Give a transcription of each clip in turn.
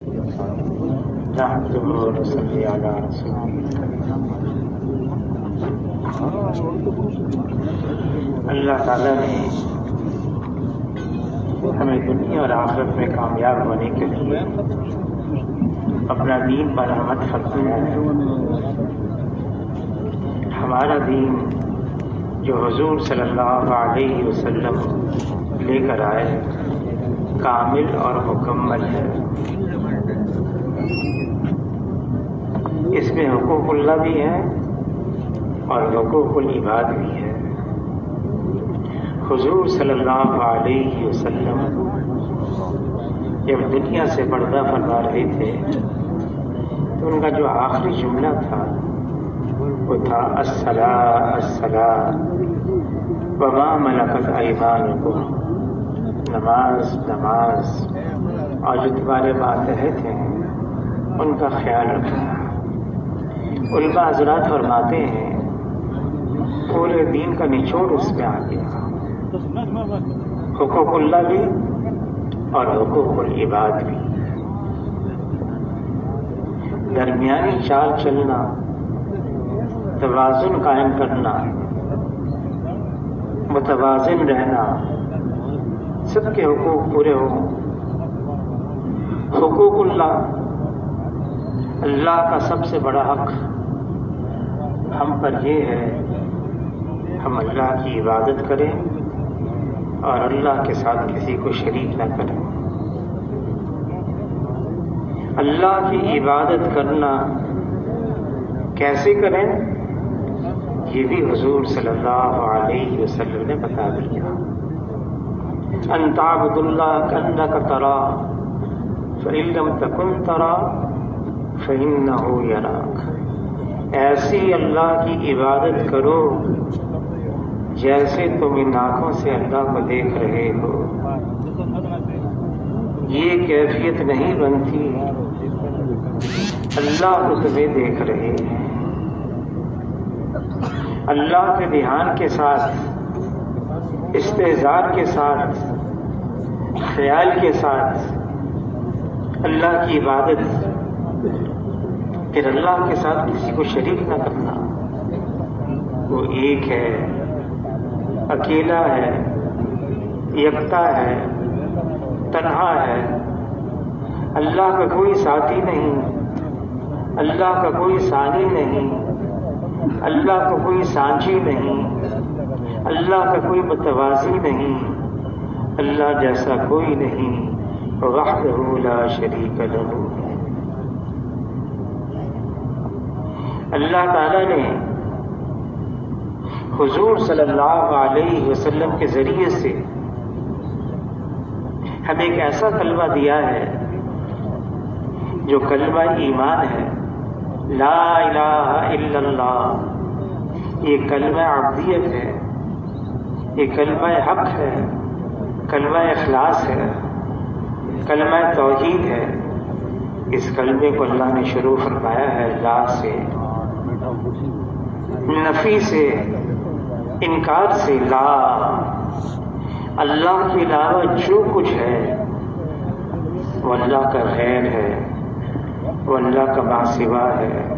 صلی علی رسول اللہ تعالیٰ نے ہمیں دنیا اور آخرت میں کامیاب ہونے کے لیے اپنا دین پر رحمت فرمایا ہے۔ ہمارا دین جو حضور صلی اللہ علیہ وسلم لے کر آئے کامل اور مکمل ہے۔ اس میں حقوق اللہ بھی ہے اور حقوق العباد بھی ہے۔ حضور صلی اللہ علیہ وسلم جب دنیا سے پردہ فرما رہے تھے تو ان کا جو آخری جملہ تھا وہ تھا الصلاۃ الصلاۃ وما ملکت ایمانکم، نماز نماز، اور جو تمہارے ماتحت ہیں ان کا خیال رکھنا۔ علماء حضرات فرماتے ہیں پورے دین کا نچوڑ اس میں آ گیا، حقوق اللہ بھی اور حقوق العباد بھی۔ درمیانی چال چلنا، توازن قائم کرنا، متوازن رہنا، سب کے حقوق پورے ہوں۔ حقوق اللہ، اللہ کا سب سے بڑا حق ہم پر یہ ہے ہم اللہ کی عبادت کریں اور اللہ کے ساتھ کسی کو شریک نہ کریں۔ اللہ کی عبادت کرنا کیسے کریں یہ بھی حضور صلی اللہ علیہ وسلم نے بتا دیا۔ ان تعبد اللہ کانک تراہ فإن لم تکن تراہ فإنہ یراک، ایسی اللہ کی عبادت کرو جیسے تم ان آنکھوں سے اللہ کو دیکھ رہے ہو۔ یہ کیفیت نہیں بنتی، اللہ کو تمہیں دیکھ رہے ہیں۔ اللہ کے دھیان کے ساتھ، استحضار کے ساتھ، خیال کے ساتھ اللہ کی عبادت، پھر اللہ کے ساتھ کسی کو شریک نہ کرنا۔ وہ ایک ہے، اکیلا ہے، یکتا ہے، تنہا ہے۔ اللہ کا کوئی ساتھی نہیں، اللہ کا کوئی ثانی نہیں، اللہ کا کوئی سانچی نہیں، اللہ کا کوئی متوازی نہیں، اللہ جیسا کوئی نہیں، وحدہ لا شریک لہ۔ اللہ تعالیٰ نے حضور صلی اللہ علیہ وسلم کے ذریعے سے ہمیں ایک ایسا کلمہ دیا ہے جو کلمہ ایمان ہے، لا الہ الا اللہ۔ یہ کلمہ عبدیت ہے، یہ کلمہ حق ہے، کلمہ اخلاص ہے، کلمہ توحید ہے۔ اس کلمے کو اللہ نے شروع فرمایا ہے لا سے، نفی سے، انکار سے۔ لا، اللہ کے علاوہ جو کچھ ہے وہ اللہ کا غیر ہے، وہ اللہ کا ما سوا ہے،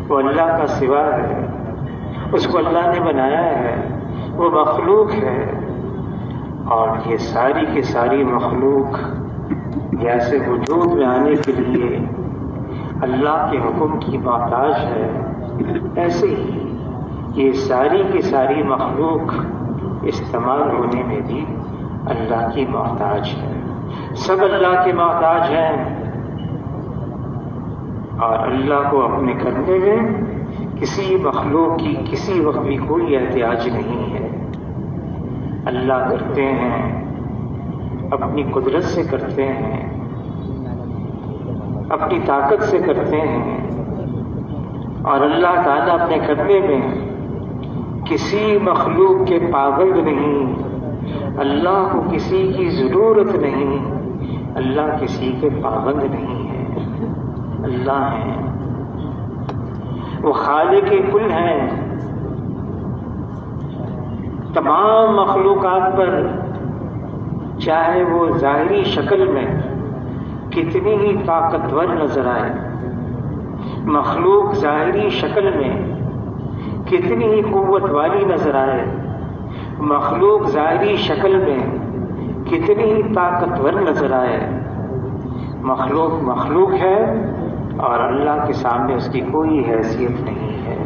وہ اللہ کا سوا ہے، اس کو اللہ نے بنایا ہے، وہ مخلوق ہے۔ اور یہ ساری کی ساری مخلوق جیسے وجود میں آنے کے لیے اللہ کے حکم کی محتاج ہے، ایسے ہی یہ ساری کی ساری مخلوق استعمال ہونے میں بھی اللہ کی محتاج ہے۔ سب اللہ کے محتاج ہیں اور اللہ کو اپنے کرنے میں کسی مخلوق کی کسی وقت بھی کوئی احتیاج نہیں ہے۔ اللہ کرتے ہیں، اپنی قدرت سے کرتے ہیں، اپنی طاقت سے کرتے ہیں، اور اللہ تعالیٰ اپنے کرنے میں کسی مخلوق کے پابند نہیں۔ اللہ کو کسی کی ضرورت نہیں، اللہ کسی کے پابند نہیں ہے۔ اللہ ہیں، وہ خالق کل ہیں۔ تمام مخلوقات پر چاہے وہ ظاہری شکل میں کتنی ہی طاقتور نظر آئے، مخلوق ظاہری شکل میں کتنی ہی قوت والی نظر آئے، مخلوق ظاہری شکل میں کتنی ہی طاقتور نظر آئے، مخلوق ہے اور اللہ کے سامنے اس کی کوئی حیثیت نہیں ہے۔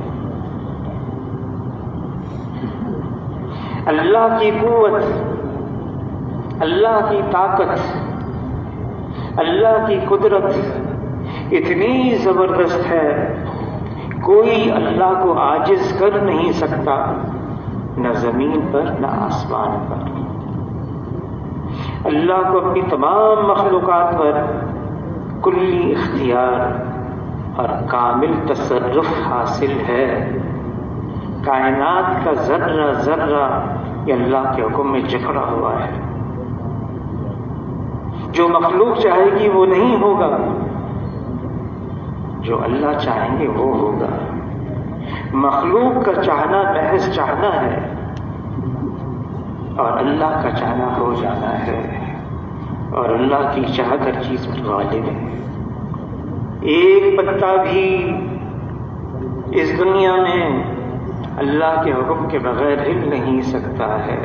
اللہ کی قوت، اللہ کی طاقت، اللہ کی قدرت اتنی زبردست ہے، کوئی اللہ کو عاجز کر نہیں سکتا، نہ زمین پر نہ آسمان پر۔ اللہ کو اپنی تمام مخلوقات پر کلی اختیار اور کامل تصرف حاصل ہے۔ کائنات کا ذرہ ذرہ یہ اللہ کے حکم میں جکڑا ہوا ہے۔ جو مخلوق چاہے گی وہ نہیں ہوگا، جو اللہ چاہیں گے وہ ہوگا۔ مخلوق کا چاہنا محض چاہنا ہے اور اللہ کا چاہنا ہو جانا ہے، اور اللہ کی چاہت ہر چیز پر غالب ہے۔ ایک پتا بھی اس دنیا میں اللہ کے حکم کے بغیر ہل نہیں سکتا ہے،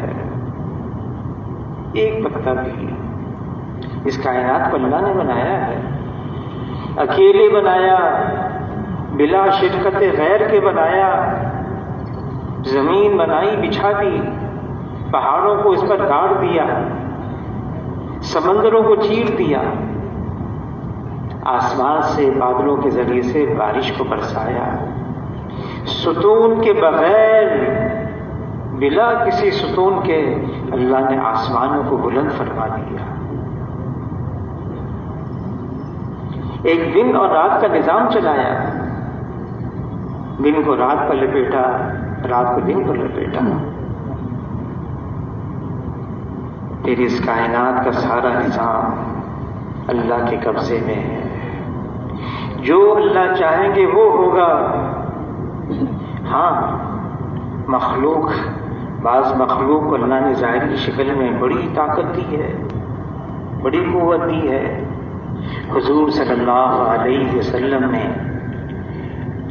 ایک پتا بھی۔ اس کائنات کو اللہ نے بنایا ہے، اکیلے بنایا، بلا شرکت غیر کے بنایا، زمین بنائی، بچھا دی، پہاڑوں کو اس پر گاڑ دیا، سمندروں کو چیر دیا، آسمان سے بادلوں کے ذریعے سے بارش کو برسایا، ستون کے بغیر، بلا کسی ستون کے اللہ نے آسمانوں کو بلند فرما دیا۔ ایک دن اور رات کا نظام چلایا، دن کو رات پر لپیٹا، رات کو دن پر لپیٹا۔ تیری اس کائنات کا سارا نظام اللہ کے قبضے میں ہے، جو اللہ چاہیں گے وہ ہوگا۔ ہاں، بعض مخلوق کو اللہ نے ظاہری شکل میں بڑی طاقت دی ہے، بڑی قوت دی ہے۔ حضور صلی اللہ علیہ وسلم نے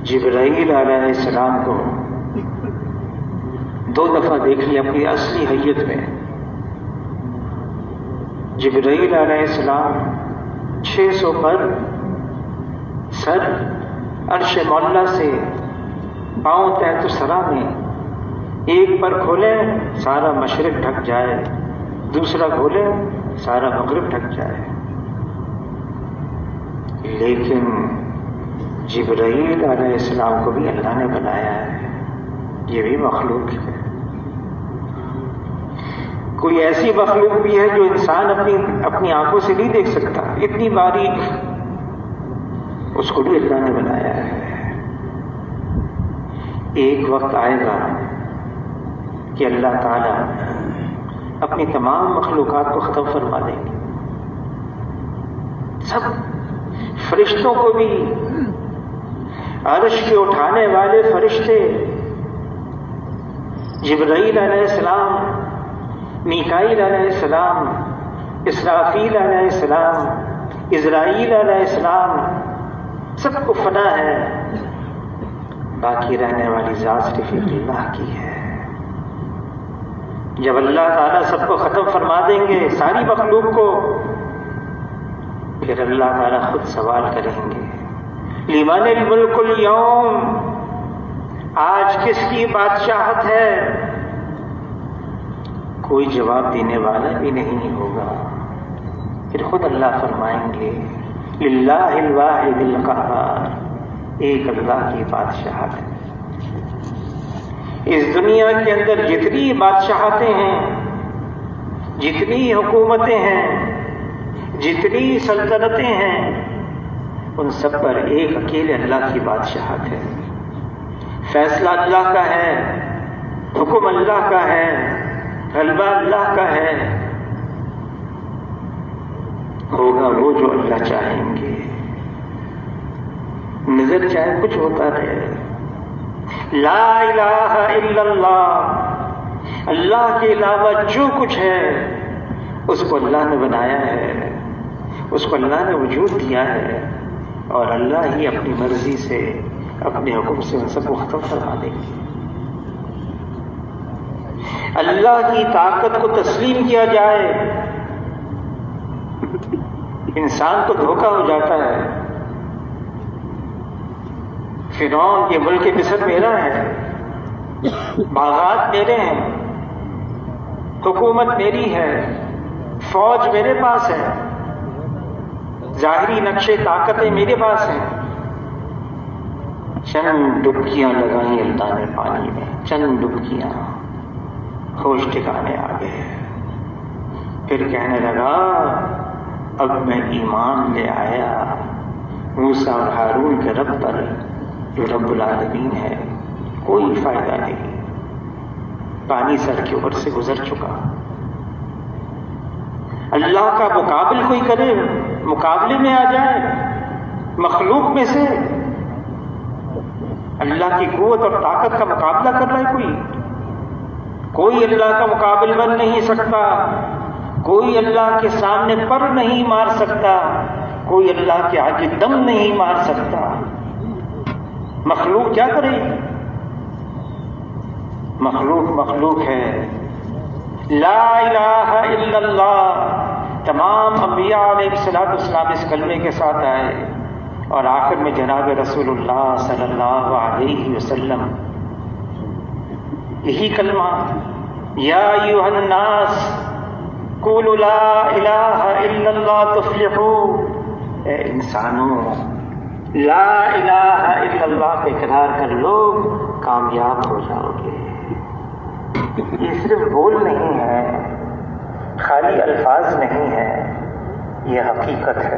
جبرائیل علیہ السلام کو 2 دفعہ دیکھ لیا اپنی اصلی حیت میں۔ جبرائیل علیہ السلام 600 پر سر عرش مولا سے پاؤں تحت الثری میں، ایک پر کھولیں سارا مشرق ڈھک جائے، دوسرا کھولیں سارا مغرب ڈھک جائے۔ لیکن جبرائیل علیہ السلام کو بھی اللہ نے بنایا ہے، یہ بھی مخلوق ہے۔ کوئی ایسی مخلوق بھی ہے جو انسان اپنی آنکھوں سے نہیں دیکھ سکتا، اتنی باریک، اس کو بھی اللہ نے بنایا ہے۔ ایک وقت آئے گا کہ اللہ تعالیٰ اپنی تمام مخلوقات کو ختم فرما دیں گے، سب فرشتوں کو بھی، عرش کے اٹھانے والے فرشتے، جبرائیل علیہ السلام، میکائیل علیہ السلام، اسرافیل علیہ السلام، عزرائیل علیہ السلام، سب کو فنا ہے، باقی رہنے والی ذات صرف اللہ کی ہے۔ جب اللہ تعالیٰ سب کو ختم فرما دیں گے، ساری مخلوق کو، پھر اللہ تعالیٰ خود سوال کریں گے، لمن الملک اليوم، آج کس کی بادشاہت ہے؟ کوئی جواب دینے والا بھی نہیں ہوگا۔ پھر خود اللہ فرمائیں گے، للہ الواحد القہار، ایک اللہ کی بادشاہت ہے۔ اس دنیا کے اندر جتنی بادشاہتیں ہیں، جتنی حکومتیں ہیں، جتنی سلطنتیں ہیں، ان سب پر ایک اکیلے اللہ کی بادشاہت ہے۔ فیصلہ اللہ کا ہے، حکم اللہ کا ہے، غلبہ اللہ کا ہے، ہوگا وہ جو اللہ چاہیں گے، نظر چاہے کچھ ہوتا رہے۔ لا الہ الا اللہ، اللہ کے علاوہ جو کچھ ہے اس کو اللہ نے بنایا ہے۔ اس کو اللہ نے وجود دیا ہے اور اللہ ہی اپنی مرضی سے اپنے حکم سے ان سب کو ختم فرما دے گی۔ اللہ کی طاقت کو تسلیم کیا جائے، انسان کو دھوکہ ہو جاتا ہے۔ فرعون یہ ملک مصر میرا ہے، باغات میرے ہیں، حکومت میری ہے، فوج میرے پاس ہے، ظاہری نقشے طاقتیں میرے پاس ہیں۔ چند ڈبکیاں لگائیں اللہ نے پانی میں، چند ڈبکیاں، ہوش ٹھکانے آ گئے۔ پھر کہنے لگا اب میں ایمان لے آیا موسیٰ اور ہارون کے رب پر جو رب العالمین ہے، کوئی فائدہ نہیں، پانی سر کے اوپر سے گزر چکا۔ اللہ کا مقابل کوئی کرے، مقابلے میں آ جائے مخلوق میں سے، اللہ کی قوت اور طاقت کا مقابلہ کر رہا ہے کوئی اللہ کا مقابل بن نہیں سکتا، کوئی اللہ کے سامنے پر نہیں مار سکتا، کوئی اللہ کے آگے دم نہیں مار سکتا۔ مخلوق کیا کرے؟ مخلوق ہے۔ لا الہ الا اللہ، تمام انبیاء علیہ السلام اس کلمے کے ساتھ آئے، اور آخر میں جناب رسول اللہ صلی اللہ علیہ وسلم یہی کلمہ، یا ایھا الناس قولوا لا الہ الا اللہ تفلحوا، اے انسانوں لا الہ الا اللہ کا اقرار کر لو، کامیاب ہو جاؤ گے۔ یہ صرف بول نہیں ہے، خالی الفاظ نہیں ہے، یہ حقیقت ہے۔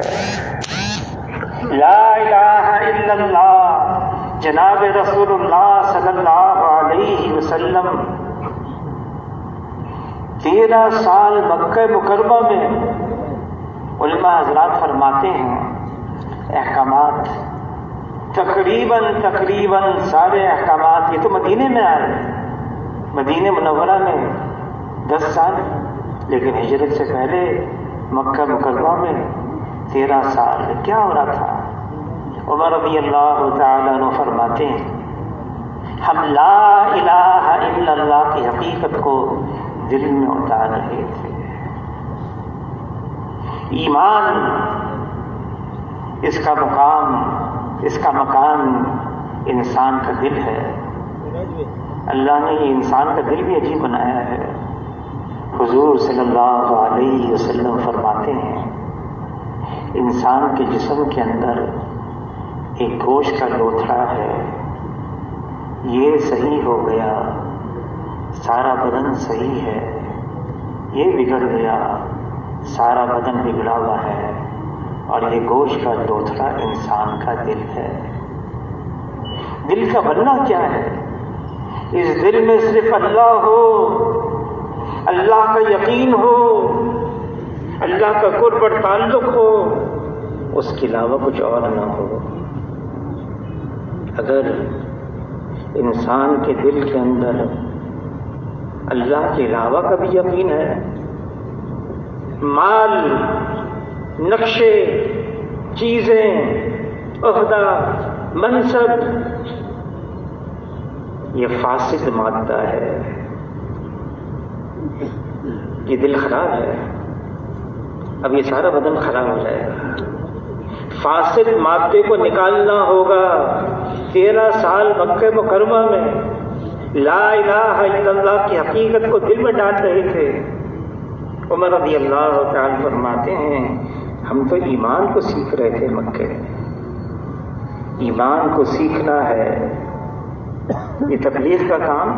لا الہ الا اللہ، جناب رسول اللہ صلی اللہ علیہ وسلم 13 سال مکہ مکرمہ میں، علماء حضرات فرماتے ہیں احکامات تقریباً سارے احکامات یہ تو مدینے میں آئے، مدینہ منورہ میں 10 سال، لیکن ہجرت سے پہلے مکہ مکرمہ میں 13 سال کیا ہو رہا تھا؟ عمر رضی اللہ تعالیٰ عنہ فرماتے ہیں ہم لا الہ الا اللہ کی حقیقت کو دل میں اتار رہے تھے۔ ایمان اس کا مقام انسان کا دل ہے۔ اللہ نے یہ انسان کا دل بھی عجیب بنایا ہے۔ حضور صلی اللہ علیہ وسلم فرماتے ہیں انسان کے جسم کے اندر ایک گوشت کا لوتھڑا ہے، یہ صحیح ہو گیا سارا بدن صحیح ہے، یہ بگڑ گیا سارا بدن بگڑا ہوا ہے، اور یہ گوشت کا لوتھڑا انسان کا دل ہے۔ دل کا بننا کیا ہے؟ اس دل میں صرف اللہ ہو، اللہ کا یقین ہو، اللہ کا قرب اور تعلق ہو، اس کے علاوہ کچھ اور نہ ہو۔ اگر انسان کے دل کے اندر اللہ کے علاوہ کا بھی یقین ہے، مال، نقشے، چیزیں، عہدہ، منصب، یہ فاسد مادہ ہے، یہ دل خراب ہے، اب یہ سارا بدن خراب ہو جائے گا۔ فاسد مادے کو نکالنا ہوگا۔ 13 سال مکہ مکرمہ میں لا الہ الا اللہ کی حقیقت کو دل میں ڈال رہے تھے۔ عمر رضی اللہ تعالی فرماتے ہیں ہم تو ایمان کو سیکھ رہے تھے مکے، ایمان کو سیکھنا ہے، یہ تبلیغ کا کام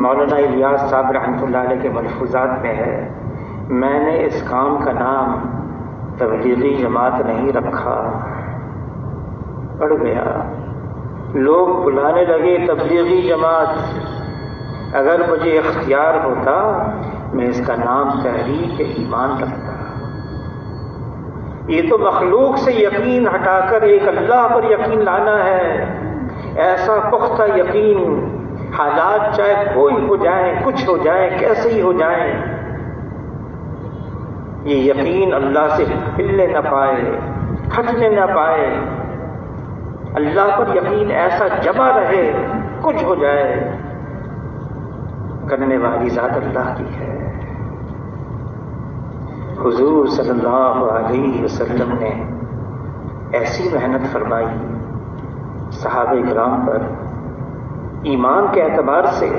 مولانا الیاس صاحب رحمۃ اللہ علیہ کے ملفوظات میں ہے۔ میں نے اس کام کا نام تبلیغی جماعت نہیں رکھا، پڑ گیا، لوگ بلانے لگے تبلیغی جماعت، اگر مجھے اختیار ہوتا میں اس کا نام تحریک ایمان رکھتا۔ یہ تو مخلوق سے یقین ہٹا کر ایک اللہ پر یقین لانا ہے، ایسا پختہ یقین، حالات چاہے کوئی ہو جائیں، کچھ ہو جائے، کیسے ہی ہو جائیں، یہ یقین اللہ سے ہلنے نہ پائے، ہٹنے نہ پائے، اللہ پر یقین ایسا جمع رہے، کچھ ہو جائے، کرنے والی ذات اللہ کی ہے۔ حضور صلی اللہ علیہ وسلم نے ایسی محنت فرمائی صحابہ کرام پر ایمان کے اعتبار سے۔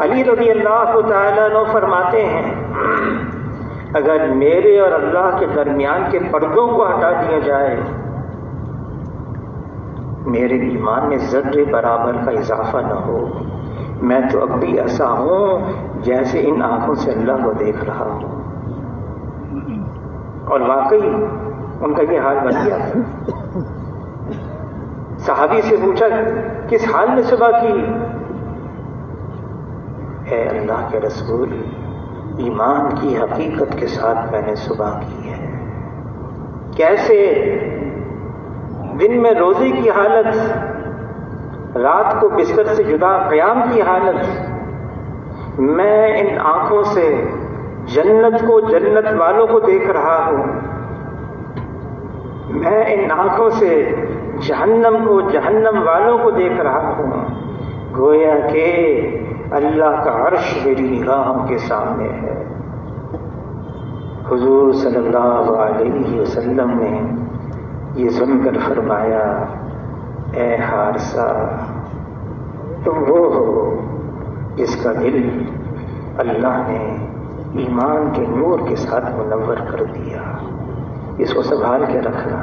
علی رضی اللہ تعالیٰ عنہ فرماتے ہیں اگر میرے اور اللہ کے درمیان کے پردوں کو ہٹا دیا جائے، میرے ایمان میں ذرے برابر کا اضافہ نہ ہو، میں تو اب بھی ایسا ہوں جیسے ان آنکھوں سے اللہ کو دیکھ رہا ہوں۔ اور واقعی ان کا یہ حال بن گیا تھا۔ صحابی سے پوچھا کس حال میں صبح کی؟ اے اللہ کے رسول، ایمان کی حقیقت کے ساتھ میں نے صبح کی ہے۔ کیسے؟ دن میں روزے کی حالت، رات کو بستر سے جدا قیام کی حالت، میں ان آنکھوں سے جنت کو، جنت والوں کو دیکھ رہا ہوں، میں ان آنکھوں سے جہنم کو، جہنم والوں کو دیکھ رہا ہوں، گویا کہ اللہ کا عرش میری نگاہوں کے سامنے ہے۔ حضور صلی اللہ علیہ وسلم نے یہ سن کر فرمایا اے حارثہ، تم وہ ہو جس کا دل اللہ نے ایمان کے نور کے ساتھ منور کر دیا، اس کو سنبھال کے رکھنا۔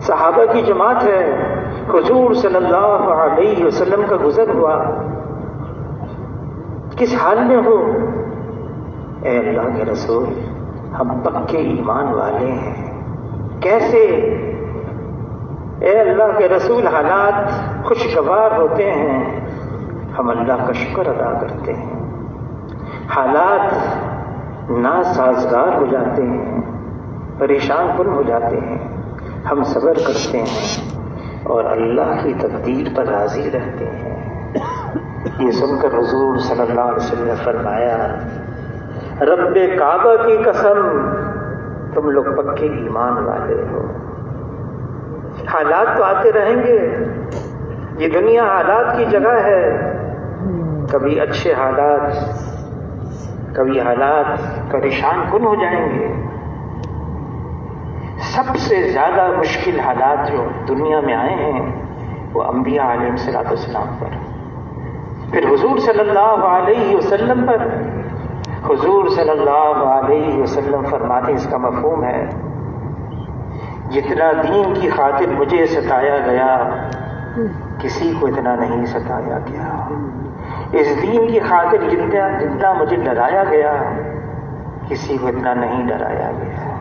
صحابہ کی جماعت ہے، حضور صلی اللہ علیہ وسلم کا گزر ہوا، کس حال میں ہو؟ اے اللہ کے رسول، ہم پکے ایمان والے ہیں۔ کیسے؟ اے اللہ کے رسول، حالات خوشگوار ہوتے ہیں، ہم اللہ کا شکر ادا کرتے ہیں، حالات ناسازگار ہو جاتے ہیں، پریشان کن ہو جاتے ہیں، ہم صبر کرتے ہیں اور اللہ کی تقدیر پر راضی رہتے ہیں۔ یہ سن کر حضور صلی اللہ علیہ وسلم نے فرمایا رب کعبہ کی قسم، تم لوگ پکے ایمان والے ہو۔ حالات تو آتے رہیں گے، یہ دنیا حالات کی جگہ ہے، کبھی اچھے حالات، کبھی حالات پریشان کن ہو جائیں گے۔ سب سے زیادہ مشکل حالات جو دنیا میں آئے ہیں وہ انبیاء علیہ الصلوۃ والسلام پر، پھر حضور صلی اللہ علیہ وسلم پر۔ حضور صلی اللہ علیہ وسلم فرماتے اس کا مفہوم ہے جتنا دین کی خاطر مجھے ستایا گیا کسی کو اتنا نہیں ستایا گیا، اس دین کی خاطر جتنا مجھے ڈرایا گیا کسی کو اتنا نہیں ڈرایا گیا۔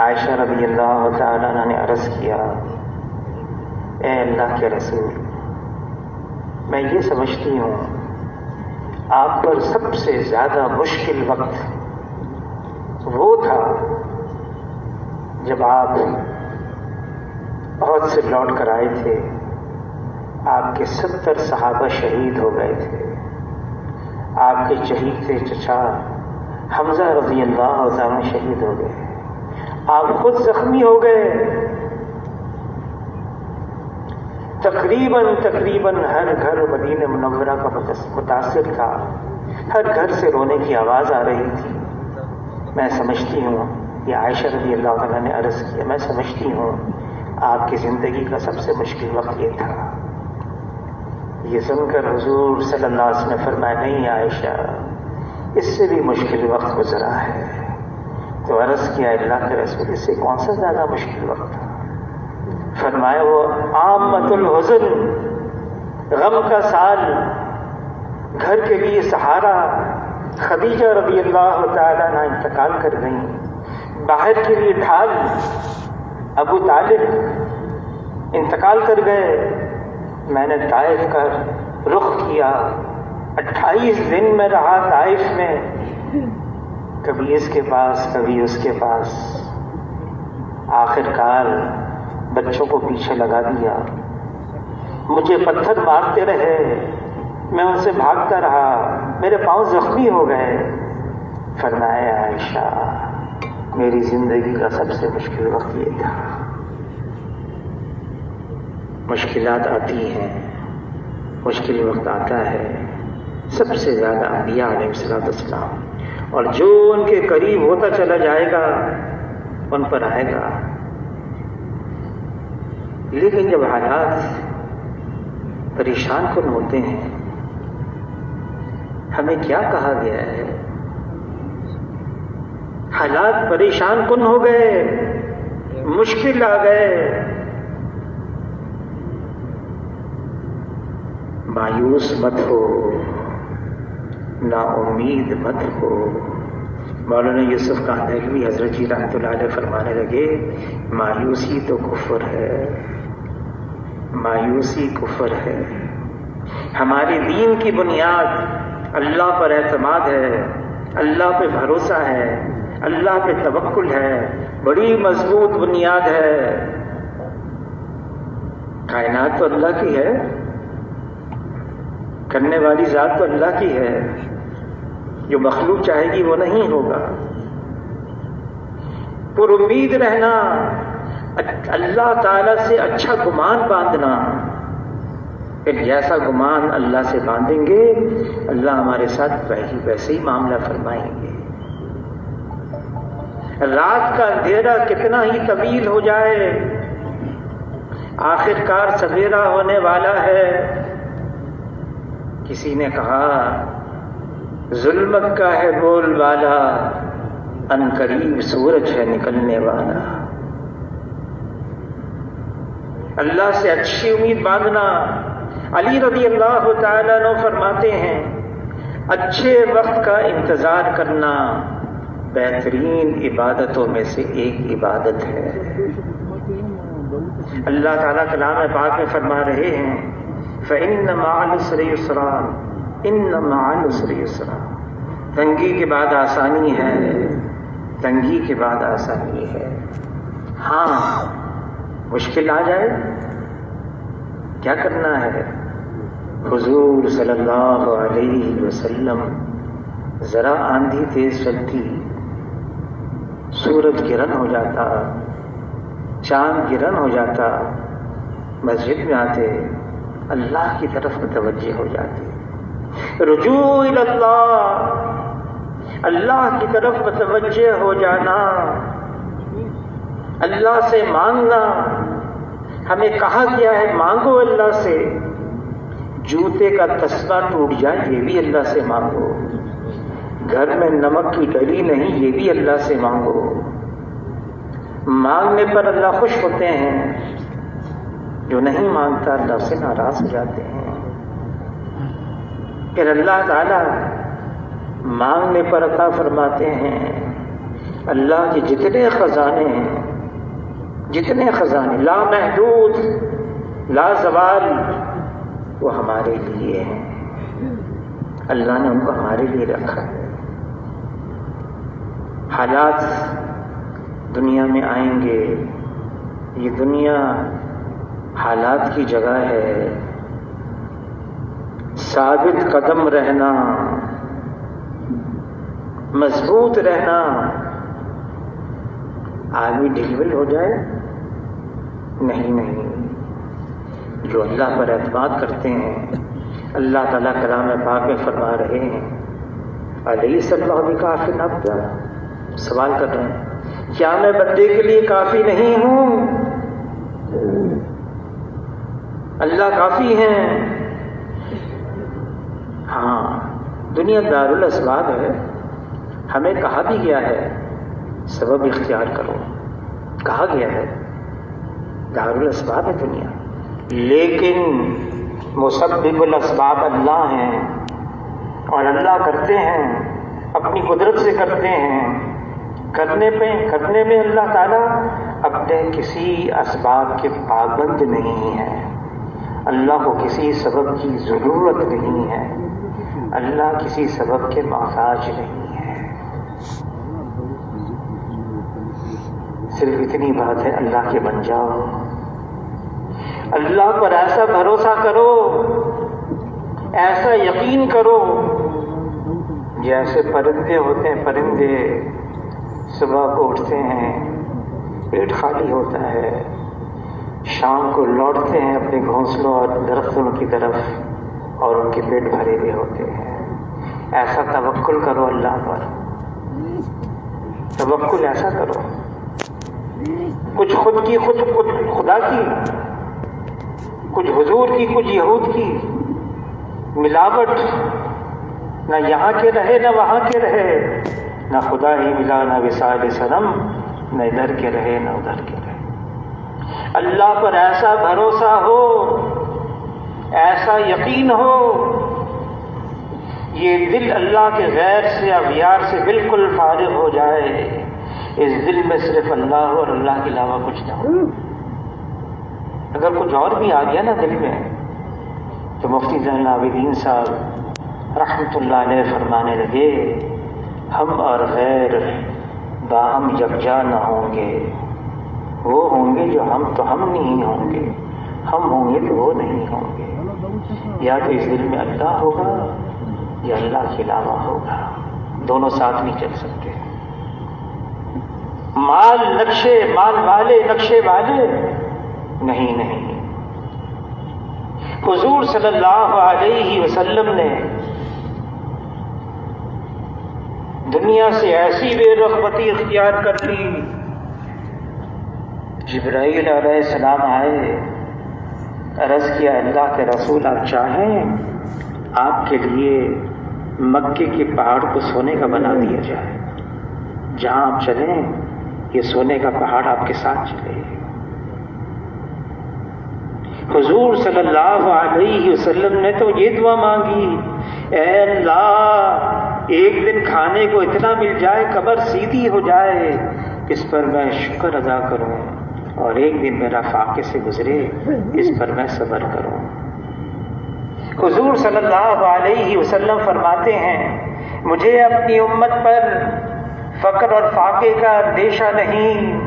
عائشہ رضی اللہ تعالیٰ عنہ نے عرض کیا اے اللہ کے رسول، میں یہ سمجھتی ہوں آپ پر سب سے زیادہ مشکل وقت وہ تھا جب آپ بہت سے لوٹ کر آئے تھے، آپ کے 70 صحابہ شہید ہو گئے تھے، آپ کے شہید تھے چچا حمزہ رضی اللہ عنہ شہید ہو گئے، آپ خود زخمی ہو گئے، تقریباً ہر گھر مدینہ منورہ کا متاثر تھا، ہر گھر سے رونے کی آواز آ رہی تھی۔ میں سمجھتی ہوں، یہ عائشہ رضی اللہ عنہ نے عرض کیا، میں سمجھتی ہوں آپ کی زندگی کا سب سے مشکل وقت یہ تھا۔ یہ سن کر حضور صلی اللہ علیہ وسلم نے فرمایا نہیں عائشہ، اس سے بھی مشکل وقت گزرا ہے۔ تو عرض کیا اللہ کے رسول، اس سے کون سا زیادہ مشکل وقت تھا؟ فرمایا وہ عامۃ الحزن، غم کا سال، گھر کے لیے سہارا خدیجہ رضی اللہ تعالیٰ عنہ انتقال کر گئیں، باہر کے لیے ڈھال ابو طالب انتقال کر گئے، میں نے طائف کا رخ کیا، 28 دن میں رہا طائف میں، کبھی اس کے پاس کبھی اس کے پاس، آخر کار بچوں کو پیچھے لگا دیا، مجھے پتھر مارتے رہے، میں ان سے بھاگتا رہا، میرے پاؤں زخمی ہو گئے۔ فرمایا عائشہ میری زندگی کا سب سے مشکل وقت یہ تھا۔ مشکلات آتی ہیں، مشکل وقت آتا ہے، سب سے زیادہ انبیاء علیہ السلام، اور جو ان کے قریب ہوتا چلا جائے گا ان پر آئے گا۔ لیکن جب حالات پریشان کن ہوتے ہیں، ہمیں کیا کہا گیا ہے؟ حالات پریشان کن ہو گئے، مشکل آ گئے، مایوس مت ہو، نا امید مت ہو۔ مولانا یوسف کاندھلوی حضرت جی رحمۃ اللہ علیہ فرمانے لگے مایوسی تو کفر ہے، مایوسی کفر ہے۔ ہماری دین کی بنیاد اللہ پر اعتماد ہے، اللہ پہ بھروسہ ہے، اللہ پہ توکل ہے، بڑی مضبوط بنیاد ہے۔ کائنات تو اللہ کی ہے، کرنے والی ذات تو اللہ کی ہے، جو مخلوق چاہے گی وہ نہیں ہوگا۔ پر امید رہنا، اللہ تعالی سے اچھا گمان باندھنا، پھر جیسا گمان اللہ سے باندھیں گے اللہ ہمارے ساتھ ویسے ہی معاملہ فرمائیں گے۔ رات کا اندھیرا کتنا ہی طویل ہو جائے، آخر کار سویرا ہونے والا ہے۔ کسی نے کہا ظلمت کا ہے بول والا، ان قریب سورج ہے نکلنے والا۔ اللہ سے اچھی امید باندھنا۔ علی رضی اللہ تعالیٰ عنہ فرماتے ہیں اچھے وقت کا انتظار کرنا بہترین عبادتوں میں سے ایک عبادت ہے۔ اللہ تعالیٰ کلام پاک میں فرما رہے ہیں فَإِنَّ مَعَ الْعُسْرِ يُسْرًا إِنَّ مَعَ الْعُسْرِ يُسْرًا۔ تنگی کے بعد آسانی ہے، تنگی کے بعد آسانی ہے۔ ہاں مشکل آ جائے کیا کرنا ہے؟ حضور صلی اللہ علیہ وسلم ذرا آندھی تیز چلتی، سورج گرہن ہو جاتا، چاند گرہن ہو جاتا، مسجد میں آتے، اللہ کی طرف متوجہ ہو جاتے۔ رجوع الی اللہ، اللہ کی طرف متوجہ ہو جانا، اللہ سے مانگنا۔ ہمیں کہا گیا ہے مانگو اللہ سے، جوتے کا تسبہ ٹوٹ جائے یہ بھی اللہ سے مانگو، گھر میں نمک کی ڈلی نہیں یہ بھی اللہ سے مانگو۔ مانگنے پر اللہ خوش ہوتے ہیں، جو نہیں مانگتا اللہ سے ناراض ہو جاتے ہیں۔ پھر اللہ تعالی مانگنے پر عطا فرماتے ہیں۔ اللہ کے جتنے خزانے ہیں، جتنے خزانے لا محدود لا زوال، وہ ہمارے لیے ہیں۔ اللہ نے ان کو ہمارے لیے رکھا ہے۔ حالات دنیا میں آئیں گے، یہ دنیا حالات کی جگہ ہے۔ ثابت قدم رہنا، مضبوط رہنا۔ آدمی ڈھل ہو جائے نہیں، جو اللہ پر اعتماد کرتے ہیں۔ اللہ تعالیٰ کلام پاک میں فرما رہے ہیں الیس اللہ بکاف عبدا، سوال کر رہے ہیں کیا میں بندے کے لیے کافی نہیں ہوں؟ اللہ کافی ہیں۔ ہاں دنیا دارالاسباب ہے، ہمیں کہا بھی گیا ہے سبب اختیار کرو، کہا گیا ہے دارالاسباب ہے دنیا، لیکن مسبب الاسباب اللہ ہیں، اور اللہ کرتے ہیں، اپنی قدرت سے کرتے ہیں۔ کرنے میں اللہ تعالیٰ اپنے کسی اسباب کے پابند نہیں ہے، اللہ کو کسی سبب کی ضرورت نہیں ہے، اللہ کسی سبب کے محتاج نہیں ہے۔ صرف اتنی بات ہے اللہ کے بن جاؤ، اللہ پر ایسا بھروسہ کرو ایسا یقین کرو جیسے پرندے ہوتے ہیں، پرندے صبح کو اٹھتے ہیں، پیٹ خالی ہوتا ہے، شام کو لوٹتے ہیں اپنے گھونسلوں اور درختوں کی طرف اور ان کے پیٹ بھرے ہوئے ہوتے ہیں۔ ایسا توکل کرو اللہ پر، توکل ایسا کرو، کچھ خود کی خود خدا کی، کچھ حضور کی کچھ یہود کی، ملاوٹ نہ یہاں کے رہے نہ وہاں کے رہے، نہ خدا ہی ملا نہ وصال صنم، نہ ادھر کے رہے نہ ادھر کے رہے۔ اللہ پر ایسا بھروسہ ہو، ایسا یقین ہو، یہ دل اللہ کے غیر سے اغیار سے بالکل فارغ ہو جائے، اس دل میں صرف اللہ اور اللہ کے علاوہ کچھ نہ ہو۔ اگر کچھ اور بھی آ گیا نا دل میں تو مفتی زین العابدین صاحب رحمۃ اللہ علیہ فرمانے لگے، ہم اور غیر باہم یکجا نہ ہوں گے، وہ ہوں گے جو ہم تو ہم نہیں ہوں گے، ہم ہوں گے تو وہ نہیں ہوں گے۔ یا تو اس دل میں اللہ ہوگا یا اللہ کے علاوہ ہوگا، دونوں ساتھ نہیں چل سکتے۔ مال نقشے، مال والے نقشے والے نہیں نہیں۔ حضور صلی اللہ علیہ وسلم نے دنیا سے ایسی بے رغبتی اختیار کر لی، جبرائیل علیہ السلام آئے، عرض کیا اللہ کے رسول آپ چاہیں آپ کے لیے مکے کے پہاڑ کو سونے کا بنا دیا جائے، جہاں آپ چلیں یہ سونے کا پہاڑ آپ کے ساتھ چلے۔ حضور صلی اللہ علیہ وسلم نے تو یہ دعا مانگی، اے اللہ ایک دن کھانے کو اتنا مل جائے قبر سیدھی ہو جائے، اس پر میں شکر ادا کروں، اور ایک دن میرا فاقے سے گزرے، اس پر میں صبر کروں۔ حضور صلی اللہ علیہ وسلم فرماتے ہیں مجھے اپنی امت پر فقر اور فاقے کا اندیشہ نہیں،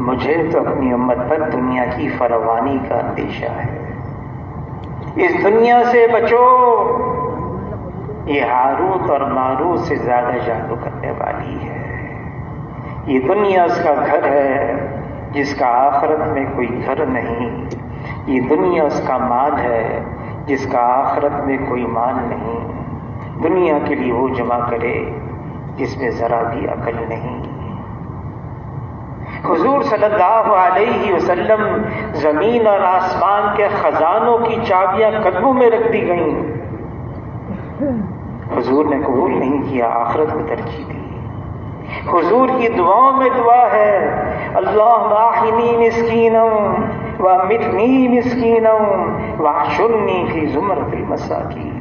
مجھے تو اپنی امت پر دنیا کی فراوانی کا اندیشہ ہے۔ اس دنیا سے بچو، یہ ہاروت اور ماروت سے زیادہ جادو کرنے والی ہے۔ یہ دنیا اس کا گھر ہے جس کا آخرت میں کوئی گھر نہیں، یہ دنیا اس کا مال ہے جس کا آخرت میں کوئی مال نہیں۔ دنیا کے لیے وہ جمع کرے جس میں ذرا بھی عقل نہیں۔ حضور صلی اللہ علیہ وسلم زمین اور آسمان کے خزانوں کی چابیاں قدموں میں رکھ دی گئیں، حضور نے قبول نہیں کیا، آخرت کو ترجیح دی۔ حضور کی دعاؤں میں دعا ہے، اللہم احینی مسکینا وامتنی مسکینا واحشرنی فی زمرۃ المساکین۔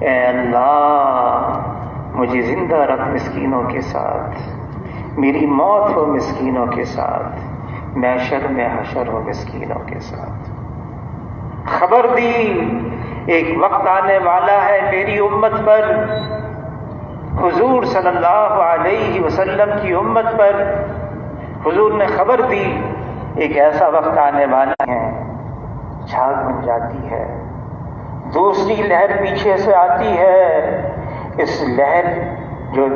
اے اللہ مجھے زندہ رکھ مسکینوں کے ساتھ، میری موت ہو مسکینوں کے ساتھ، محشر میں حشر ہو مسکینوں کے ساتھ۔ خبر دی ایک وقت آنے والا ہے میری امت پر، حضور صلی اللہ علیہ وسلم کی امت پر حضور نے خبر دی ایک ایسا وقت آنے والا ہے، جھاگ بن جاتی ہے، دوسری لہر پیچھے سے آتی ہے، اس لہر جو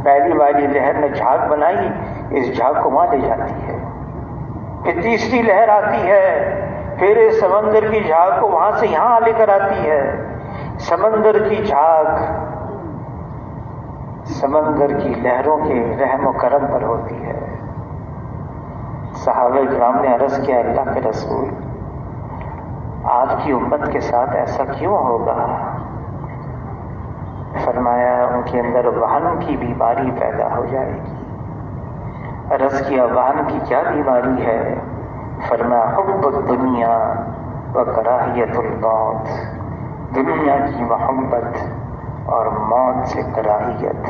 پہلی والی لہر نے جھاگ بنائی اس جھاگ کو وہاں لے جاتی ہے، پھر تیسری لہر آتی ہے، پھر اس سمندر کی جھاگ کو وہاں سے یہاں لے کر آتی ہے۔ سمندر کی جھاگ سمندر کی لہروں کے رحم و کرم پر ہوتی ہے۔ صحابہ کرام نے عرض کیا اللہ کے رسول آپ کی امت کے ساتھ ایسا کیوں ہوگا؟ فرمایا ان کے اندر وہن کی بیماری پیدا ہو جائے گی۔ عرض کیا وہن کی کیا بیماری ہے؟ فرمایا حب الدنیا و کراہیت الموت، دنیا کی محبت اور موت سے کراہیت۔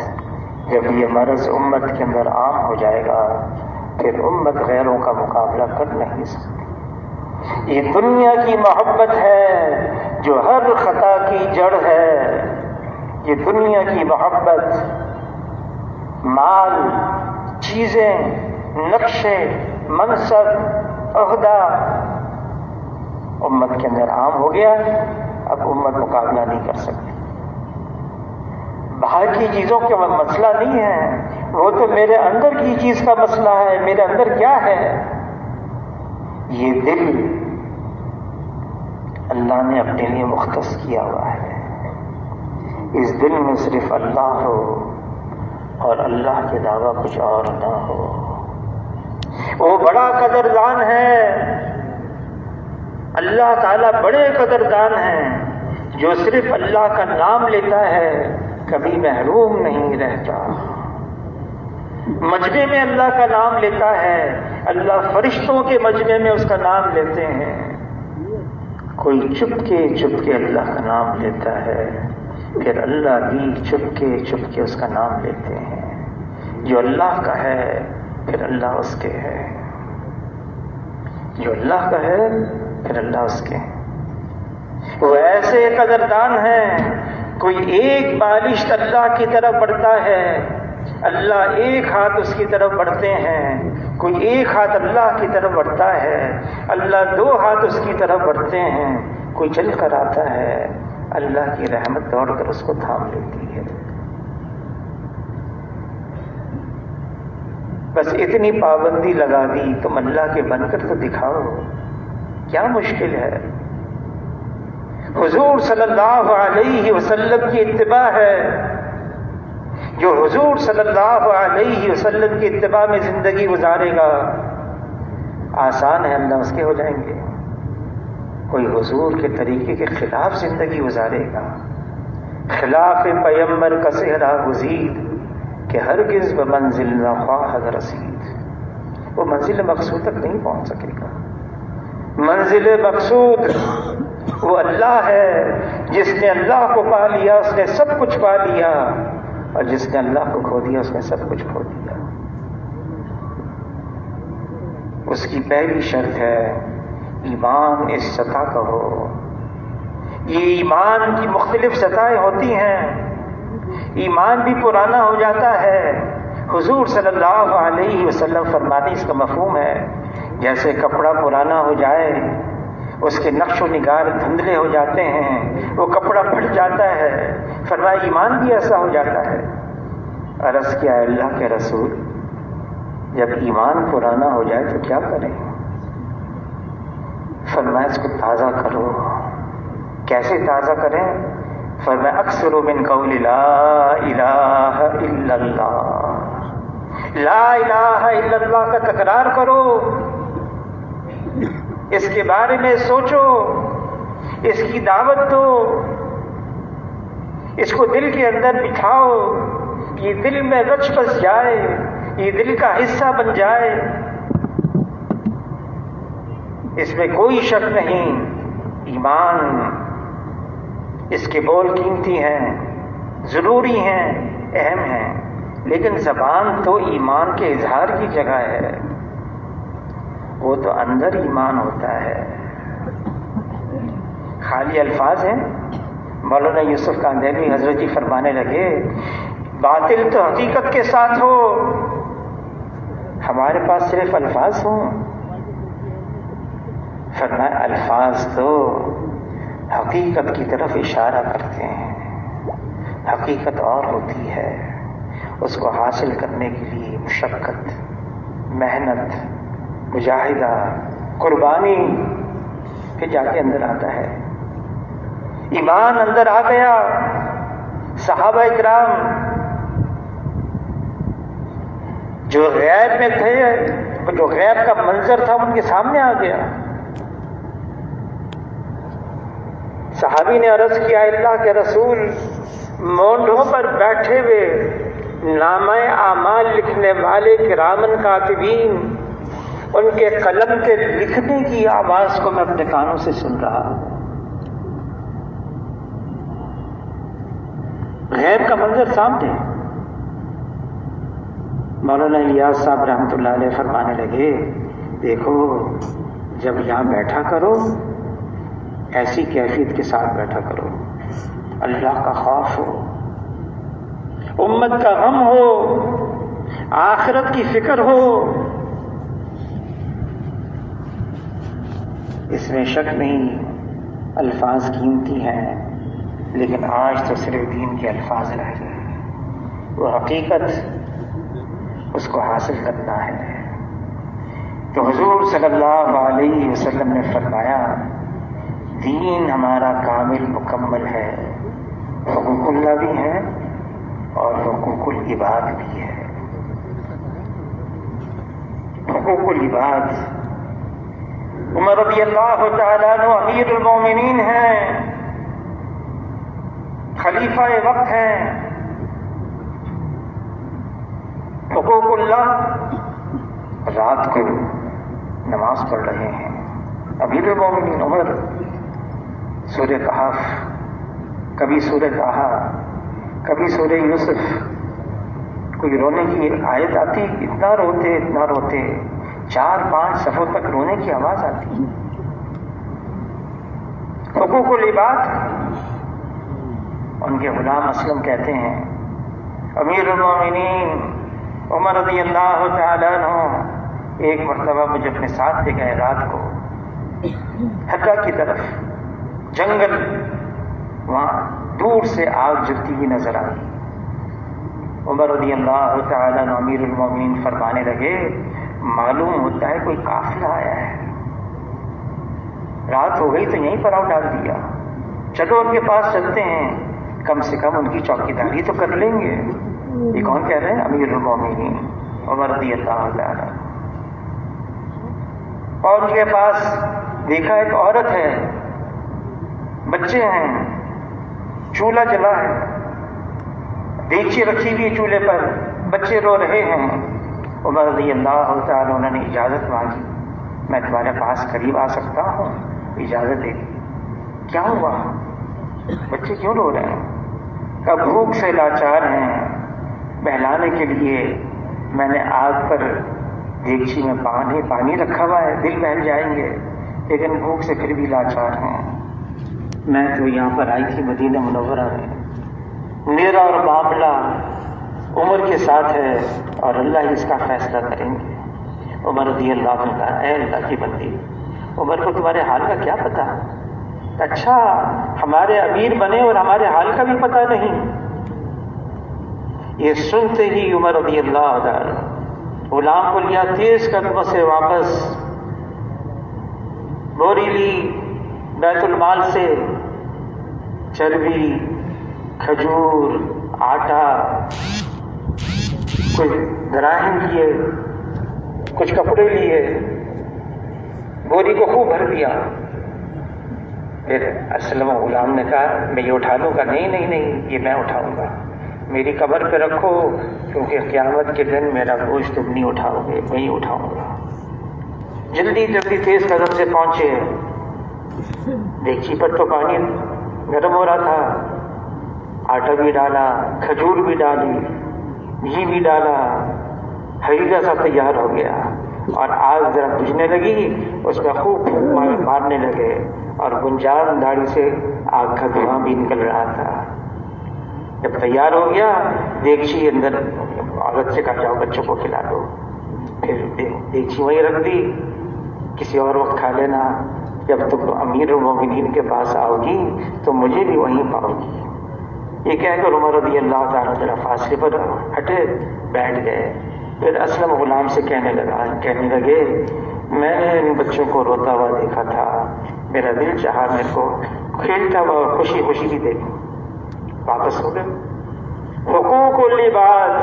جب یہ مرض امت کے اندر عام ہو جائے گا پھر امت غیروں کا مقابلہ کر نہیں سکتی۔ یہ دنیا کی محبت ہے جو ہر خطا کی جڑ ہے، یہ دنیا کی محبت، مال، چیزیں، نقشے، منصب، عہدہ امت کے اندر عام ہو گیا اب امت مقابلہ نہیں کر سکتی. باہر کی چیزوں کا مسئلہ نہیں ہے، وہ تو میرے اندر کی چیز کا مسئلہ ہے. میرے اندر کیا ہے؟ یہ دل اللہ نے اپنے لیے مختص کیا ہوا ہے. اس دل میں صرف اللہ ہو اور اللہ کے علاوہ کچھ اور نہ ہو. وہ بڑا قدردان ہے. اللہ تعالیٰ بڑے قدردان ہیں. جو صرف اللہ کا نام لیتا ہے کبھی محروم نہیں رہتا. مجمع میں اللہ کا نام لیتا ہے، اللہ فرشتوں کے مجمع میں اس کا نام لیتے ہیں. کوئی چپ کے اللہ کا نام لیتا ہے، پھر اللہ بھی چپ کے اس کا نام لیتے ہیں. جو اللہ کا ہے پھر اللہ اس کے ہے، جو اللہ کا ہے پھر اللہ اس کے. وہ ایسے قدردان ہیں. کوئی ایک بالشت اللہ کی طرف بڑھتا ہے، اللہ ایک ہاتھ اس کی طرف بڑھتے ہیں. کوئی ایک ہاتھ اللہ کی طرف بڑھتا ہے، اللہ دو ہاتھ اس کی طرف بڑھتے ہیں. کوئی چل کر آتا ہے، اللہ کی رحمت دوڑ کر اس کو تھام لیتی ہے. بس اتنی پابندی لگا دی، تم اللہ کے بن کر تو دکھاؤ. کیا مشکل ہے؟ حضور صلی اللہ علیہ وسلم کی اتباع ہے. جو حضور صلی اللہ علیہ وسلم کی اتباع میں زندگی گزارے گا، آسان ہے اللہ اس کے ہو جائیں گے. کوئی حضور کے طریقے کے خلاف زندگی گزارے گا، خلاف پیمبر کا صحرا گزید کہ ہرگز بمنزل نہ خواہد رسید. وہ منزل مقصود تک نہیں پہنچ سکے گا. منزل مقصود وہ اللہ ہے. جس نے اللہ کو پا لیا اس نے سب کچھ پا لیا، اور جس نے اللہ کو کھو دیا اس نے سب کچھ کھو دیا. اس کی پہلی شرط ہے ایمان اس سطح کا ہو. یہ ایمان کی مختلف سطحیں ہوتی ہیں. ایمان بھی پرانا ہو جاتا ہے. حضور صلی اللہ علیہ وسلم فرماتے اس کا مفہوم ہے جیسے کپڑا پرانا ہو جائے، اس کے نقش و نگار دھندلے ہو جاتے ہیں، وہ کپڑا پھٹ جاتا ہے. فرمایا ایمان بھی ایسا ہو جاتا ہے. عرض کیا اللہ کے رسول، جب ایمان پرانا ہو جائے تو کیا کریں؟ فرمایا اس کو تازہ کرو. کیسے تازہ کریں؟ فرمایا اکثر من قول لا الہ الا اللہ. لا الہ الا اللہ کا تکرار کرو. اس کے بارے میں سوچو، اس کی دعوت دو، اس کو دل کے اندر بٹھاؤ. یہ دل میں رچ بس جائے، یہ دل کا حصہ بن جائے. اس میں کوئی شک نہیں. ایمان، اس کے بول قیمتی ہیں، ضروری ہیں، اہم ہیں، لیکن زبان تو ایمان کے اظہار کی جگہ ہے. وہ تو اندر ایمان ہوتا ہے. خالی الفاظ ہیں. مولانا یوسف کاندھلوی حضرت جی فرمانے لگے باطل تو حقیقت کے ساتھ ہو، ہمارے پاس صرف الفاظ ہوں. فرمایا الفاظ تو حقیقت کی طرف اشارہ کرتے ہیں. حقیقت اور ہوتی ہے. اس کو حاصل کرنے کے لیے مشقت، محنت، مجاہدہ، قربانی، پھر جا کے اندر آتا ہے. ایمان اندر آ گیا. صحابہ اکرام جو غیب میں تھے، جو غیب کا منظر تھا ان کے سامنے آ گیا. صحابی نے عرض کیا اللہ کے رسول، مونڈوں پر بیٹھے ہوئے نامہ اعمال لکھنے والے کرامن کاتبین، ان کے قلم کے لکھنے کی آواز کو میں اپنے کانوں سے سن رہا ہوں. غیب کا منظر سامنے. مولانا الیاس صاحب رحمۃ اللہ علیہ فرمانے لگے دیکھو جب یہاں بیٹھا کرو ایسی کیفیت کے ساتھ بیٹھا کرو، اللہ کا خوف ہو، امت کا غم ہو، آخرت کی فکر ہو. اس میں شک نہیں الفاظ قیمتی ہیں، لیکن آج تو صرف دین کے الفاظ رہ گئے، وہ حقیقت اس کو حاصل کرنا ہے۔ تو حضور صلی اللہ علیہ وسلم نے فرمایا دین ہمارا کامل مکمل ہے، حقوق اللہ بھی ہے اور حقوق العباد بھی ہے۔ حقوق العباد، عمر رضی اللہ تعالیٰ عنہ امیر المومنین ہیں، خلیفہ وقت ہیں۔ حقوق اللہ، رات کو نماز پڑھ رہے ہیں امیر المومنین عمر، سورہ کہف، کبھی سورہ طٰہٰ، کبھی سورہ یوسف، کوئی رونے کی آیت آتی، اتنا روتے 4-5 صفوں تک رونے کی آواز آتی۔ حقوق العباد، ان کے غلام اسلم کہتے ہیں امیر المومنین عمر رضی اللہ تعالیٰ عنہ ایک مرتبہ مجھے اپنے ساتھ لے گئے رات کو حقہ کی طرف، جنگل، وہاں دور سے آگ جلتی ہوئی نظر آئی۔ عمر رضی اللہ تعالیٰ عنہ امیر المومنین فرمانے لگے معلوم ہوتا ہے کوئی قافلہ آیا ہے، رات ہو گئی تو یہیں پر ڈال دیا، چلو ان کے پاس چلتے ہیں، کم سے کم ان کی چوکیداری تو کر لیں گے۔ یہ کون کہہ رہے ہیں؟ امیر المومنین عمر رضی اللہ تعالیٰ۔ اور ان کے پاس دیکھا ایک عورت ہے، بچے ہیں، چولہا جلا ہے، دیگچی رکھی ہوئی چولہے پر، بچے رو رہے ہیں۔ عمر رضی اللہ تعالیٰ انہوں نے اجازت مانگی، میں تمہارے پاس قریب آ سکتا ہوں؟ اجازت دے دی۔ کیا ہوا؟ بچے کیوں رو رہے ہیں؟ کب بھوک سے لاچار ہیں، بہلانے کے لیے میں نے آگ پر دیگچی میں پانی رکھا ہوا ہے، دل بہل جائیں گے، لیکن بھوک سے پھر بھی لاچار ہیں۔ میں تو یہاں پر آئی تھی مدینہ منورہ میں، میرا اور معاملہ عمر کے ساتھ ہے اور اللہ ہی اس کا فیصلہ کریں گے۔ عمر رضی اللہ عنہ کہا اے اللہ کی بندی، عمر کو تمہارے حال کا کیا پتا؟ اچھا ہمارے امیر بنے اور ہمارے حال کا بھی پتہ نہیں؟ یہ سنتے ہی عمر رضی اللہ عنہ غلام کو لیا، تیز قدموں سے واپس بوری لی بیت المال سے، چربی، کھجور، آٹا، کچھ دراہم لیے، کچھ کپڑے لیے، بوری کو خوب بھر دیا۔ پھر اسلم غلام نے کہا میں یہ اٹھا لوں گا؟ نہیں، یہ میں اٹھاؤں گا، میری قبر پہ رکھو، کیونکہ قیامت کے دن میرا گوشت تم نہیں اٹھاؤ گے، میں ہی اٹھاؤں گا۔ جلدی تیز قدم سے پہنچے، دیگچی پر تو پانی گرم ہو رہا تھا، آٹا بھی ڈالا، کھجور بھی ڈالی، گھی بھی ڈالا، حریرہ سا تیار ہو گیا، اور آگ ذرا بجھنے لگی، اس میں خوب مارنے لگے، اور گنجان داڑھی سے آگ کا دھواں بھی نکل رہا تھا۔ جب تیار ہو گیا، دیگچی اندر عورت سے کہا جاؤ بچوں کو کھلا دو، پھر دیگچی وہیں رکھ دی، کسی اور وقت کھا لینا، جب تم امیر المومنین کے پاس آؤ گی تو مجھے بھی وہیں پاؤ گی۔ یہ کہہ کر عمر رضی اللہ تعالیٰ ذرا فاصلے پر ہٹے، بیٹھ گئے۔ پھر اسلم غلام سے کہنے لگے میں نے ان بچوں کو روتا ہوا دیکھا تھا، میرا دل چاہا میرے کو کھیلتا ہوا اور خوشی بھی دیکھوں۔ واپس ہو گئے۔ حقوق العباد،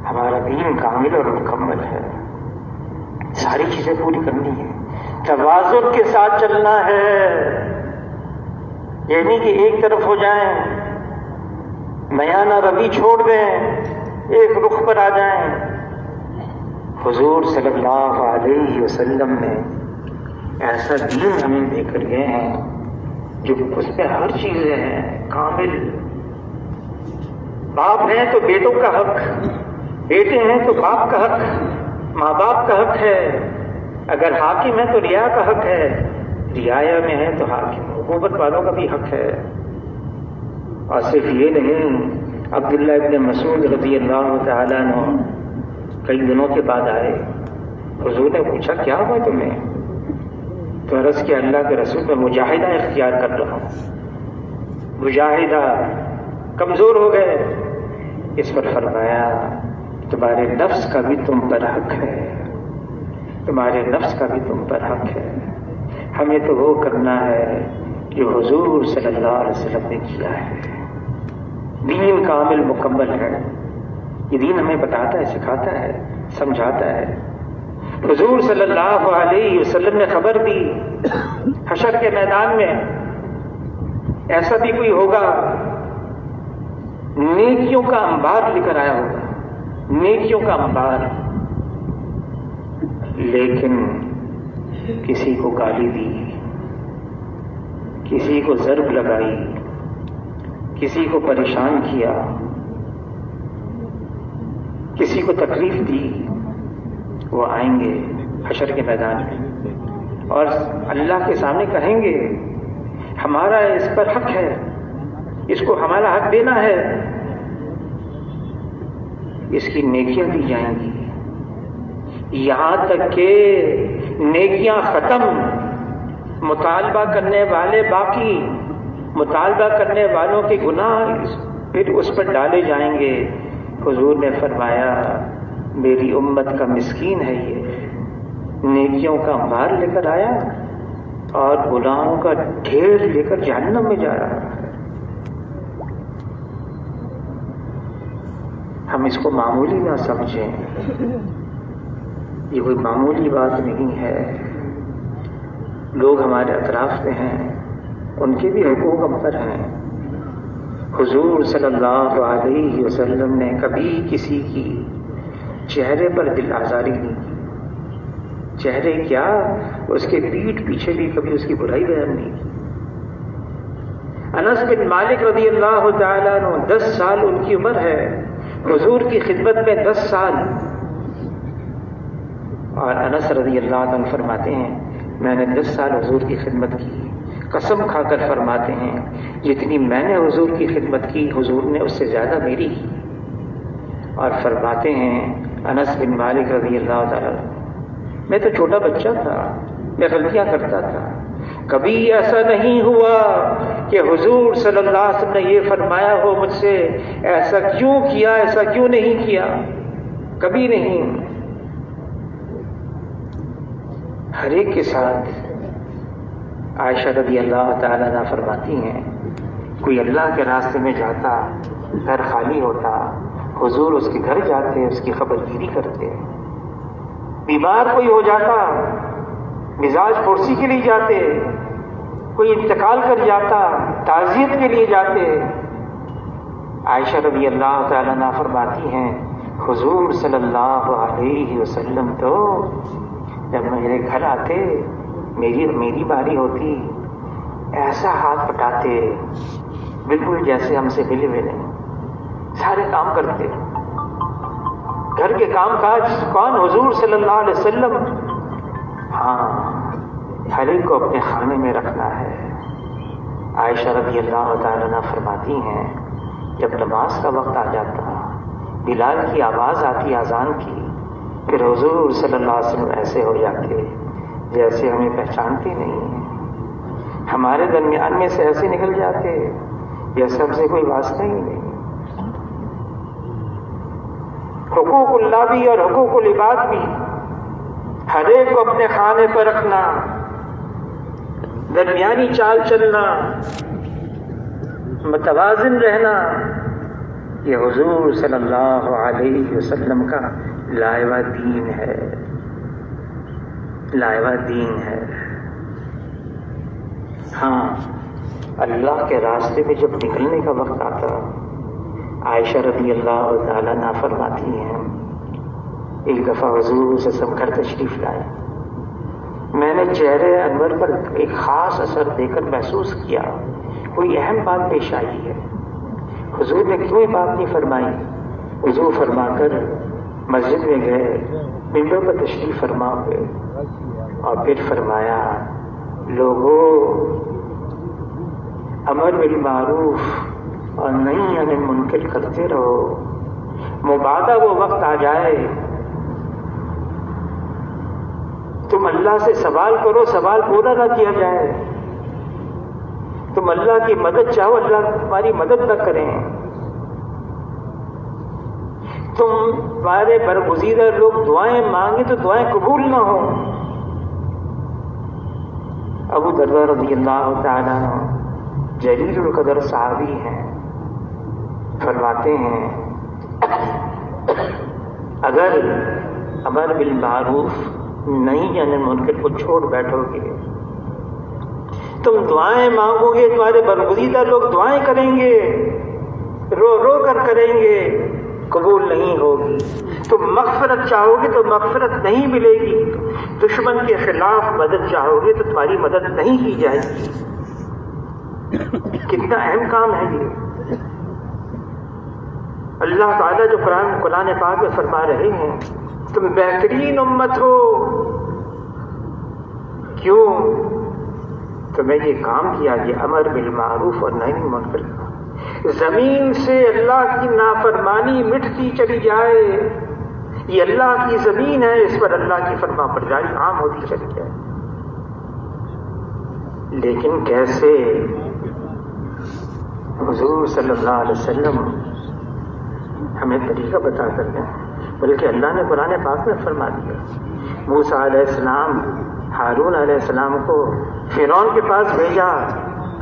ہمارا دین کامل اور مکمل ہے، ساری چیزیں پوری کرنی ہے، توازن کے ساتھ چلنا ہے، یہ نہیں کہ ایک طرف ہو جائیں، میانہ روی چھوڑ دیں، ایک رخ پر آ جائیں۔ حضور صلی اللہ علیہ وسلم نے ایسا دین ہمیں دے کر گئے ہیں جو اس میں ہر چیزیں ہیں کامل۔ باپ ہیں تو بیٹوں کا حق، بیٹے ہیں تو باپ کا حق، ماں باپ کا حق ہے، اگر حاکم ہے تو رعایا کا حق ہے، رعایا میں ہے تو حاکم حکومت والوں کا بھی حق ہے۔ اور صرف یہ نہیں، عبداللہ ابن مسعود رضی اللہ تعالیٰ عنہ کئی دنوں کے بعد آئے، حضور نے پوچھا کیا ہوا تمہیں؟ تو عرض کیا اللہ کے رسول میں مجاہدہ اختیار کر رہا ہوں۔ مجاہدہ کمزور ہو گئے۔ اس پر فرمایا تمہارے نفس کا بھی تم پر حق ہے، تمہارے نفس کا بھی تم پر حق ہے، ہمیں تو وہ کرنا ہے جو حضور صلی اللہ علیہ وسلم نے کیا ہے۔ دین کامل مکمل ہے، یہ دین ہمیں بتاتا ہے، سکھاتا ہے، سمجھاتا ہے۔ حضور صلی اللہ علیہ وسلم نے خبر دی حشر کے میدان میں ایسا بھی کوئی ہوگا نیکیوں کا انبار لے کر آیا ہوگا، نیکیوں کا انبار، لیکن کسی کو گالی دی، کسی کو ضرب لگائی، کسی کو پریشان کیا، کسی کو تکلیف دی، وہ آئیں گے حشر کے میدان میں اور اللہ کے سامنے کہیں گے ہمارا اس پر حق ہے، اس کو ہمارا حق دینا ہے۔ اس کی نیکیاں دی جائیں گی، یہاں تک کہ نیکیاں ختم، مطالبہ کرنے والے باقی، مطالبہ کرنے والوں کے گناہ پھر اس پر ڈالے جائیں گے۔ حضور نے فرمایا میری امت کا مسکین ہے، یہ نیکیوں کا انبار لے کر آیا اور گناہوں کا ڈھیر لے کر جہنم میں جا رہا ہے۔ ہم اس کو معمولی نہ سمجھیں، یہ کوئی معمولی بات نہیں ہے۔ لوگ ہمارے اطراف میں ہیں، ان کے بھی حقوق ہم پر ہیں۔ حضور صلی اللہ علیہ وسلم نے کبھی کسی کی چہرے پر دل آزاری نہیں کی، چہرے کیا اس کے پیٹھ پیچھے بھی کبھی اس کی برائی بیان نہیں کی۔ انس بن مالک رضی اللہ تعالیٰ عنہ 10 سال ان کی عمر ہے، حضور کی خدمت میں 10 سال، اور انس رضی اللہ عنہ فرماتے ہیں میں نے 10 سال حضور کی خدمت کی، قسم کھا کر فرماتے ہیں جتنی میں نے حضور کی خدمت کی حضور نے اس سے زیادہ میری کی۔ اور فرماتے ہیں انس بن مالک رضی اللہ تعالیٰ میں تو چھوٹا بچہ تھا، میں غلطیاں کرتا تھا، کبھی ایسا نہیں ہوا کہ حضور صلی اللہ علیہ وسلم نے یہ فرمایا ہو مجھ سے ایسا کیوں کیا، ایسا کیوں نہیں کیا، کبھی نہیں۔ ہر ایک کے ساتھ عائشہ رضی اللہ تعالیٰ عنہا فرماتی ہیں کوئی اللہ کے راستے میں جاتا، گھر خالی ہوتا، حضور اس کے گھر جاتے، اس کی خبر گیری کرتے، بیمار کوئی ہو جاتا مزاج پرسی کے لیے جاتے، کوئی انتقال کر جاتا تعزیت کے لیے جاتے۔ عائشہ رضی اللہ تعالیٰ عنہا فرماتی ہیں حضور صلی اللہ علیہ وسلم تو جب میرے گھر آتے میری باری ہوتی ایسا ہاتھ پٹاتے بالکل جیسے ہم سے ملے ہوئے نہیں، سارے کام کرتے، گھر کے کام کاج کون؟ حضور صلی اللہ علیہ وسلم۔ ہاں ہر ایک کو اپنے خانے میں رکھنا ہے۔ عائشہ رضی اللہ تعالیٰ عنہ فرماتی ہیں جب نماز کا وقت آ جاتا، بلال کی آواز آتی اذان کی، پھر حضور صلی اللہ علیہ وسلم ایسے ہو جاتے جیسے ہمیں پہچانتے نہیں ہیں، ہمارے درمیان میں سے ایسے نکل جاتے جیسے ہم سے کوئی واسطہ ہی نہیں۔ حقوق اللہ بھی اور حقوق العباد بھی، ہر ایک کو اپنے خانے پر رکھنا، درمیانی چال چلنا، متوازن رہنا، یہ حضور صلی اللہ علیہ وسلم کا لائحہ دین ہے، لائحہ دین ہے۔ ہاں اللہ کے راستے میں جب نکلنے کا وقت آتا، عائشہ رضی اللہ تعالیٰ عنہا فرماتی ہیں ایک دفعہ حضور سے سب گھر تشریف لائے، میں نے چہرے انور پر ایک خاص اثر دے کر محسوس کیا کوئی اہم بات پیش آئی ہے۔ حضور نے کوئی بات نہیں فرمائی، حضور فرما کر مسجد میں گئے، ممبر پر تشریف فرما ہوئے اور پھر فرمایا لوگوں امر بالمعروف اور نہی عن المنکر کرتے رہو، مبادا وہ وقت آ جائے تم اللہ سے سوال کرو، سوال پورا نہ کیا جائے. تم اللہ کی مدد چاہو، اللہ تمہاری مدد نہ کریں. تمہارے برگزیدہ لوگ دعائیں مانگیں تو دعائیں قبول نہ ہوں. ابو درداء رضی اللہ تعالیٰ عنہ جلیل القدر صحابی ہیں، فرماتے ہیں اگر امر بالمعروف نہی عن المنکر کو چھوڑ بیٹھو گے، تم دعائیں مانگو گے، تمہارے برگزیدہ لوگ دعائیں کریں گے، رو رو کر کریں گے، قبول نہیں ہوگی. تم مغفرت چاہو گے تو مغفرت نہیں ملے گی. دشمن کے خلاف مدد چاہو گے تو تمہاری مدد نہیں کی جائے گی. کتنا اہم کام ہے یہ. اللہ تعالیٰ جو قرآن پاک میں فرما رہے ہیں تم بہترین امت ہو. کیوں؟ تمہیں یہ کام کیا، یہ امر بالمعروف اور نہی عن المنکر. زمین سے اللہ کی نافرمانی مٹتی چلی جائے. یہ اللہ کی زمین ہے، اس پر اللہ کی فرما برداری عام ہوتی چلی جائے. لیکن کیسے؟ حضور صلی اللہ علیہ وسلم ہمیں طریقہ بتا کر گئے، بلکہ اللہ نے قرآن پاک میں فرما دیا. موسیٰ علیہ السلام ہارون علیہ السلام کو فرعون کے پاس بھیجا،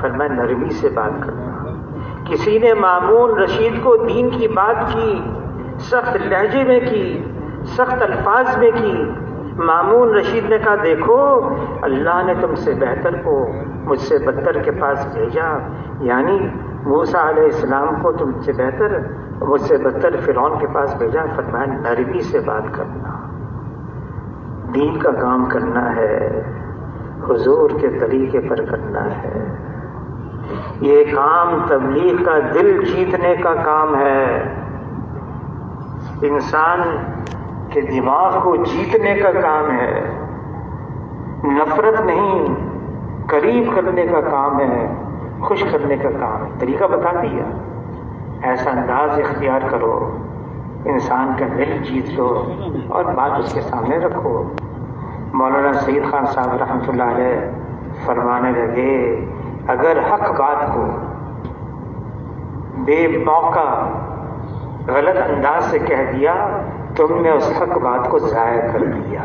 فرمایا نرمی سے بات کرنا. کسی نے مامون رشید کو دین کی بات کی، سخت لہجے میں کی، سخت الفاظ میں کی. مامون رشید نے کہا دیکھو اللہ نے تم سے بہتر کو مجھ سے بدتر کے پاس بھیجا. یعنی موسیٰ علیہ السلام کو تم سے بہتر، مجھ سے بدتر فرعون کے پاس بھیجا. فرمایا نرمی سے بات کرنا، دین کا کام کرنا ہے، حضور کے طریقے پر کرنا ہے. یہ کام تبلیغ کا دل جیتنے کا کام ہے، انسان کے دماغ کو جیتنے کا کام ہے. نفرت نہیں، قریب کرنے کا کام ہے، خوش کرنے کا کام ہے. طریقہ بتا دیا، ایسا انداز اختیار کرو انسان کا دل جیت لو اور بات اس کے سامنے رکھو. مولانا سعید خان صاحب رحمۃ اللہ علیہ فرمانے لگے اگر حق بات کو بے موقع غلط انداز سے کہہ دیا تم نے اس حق بات کو ضائع کر دیا.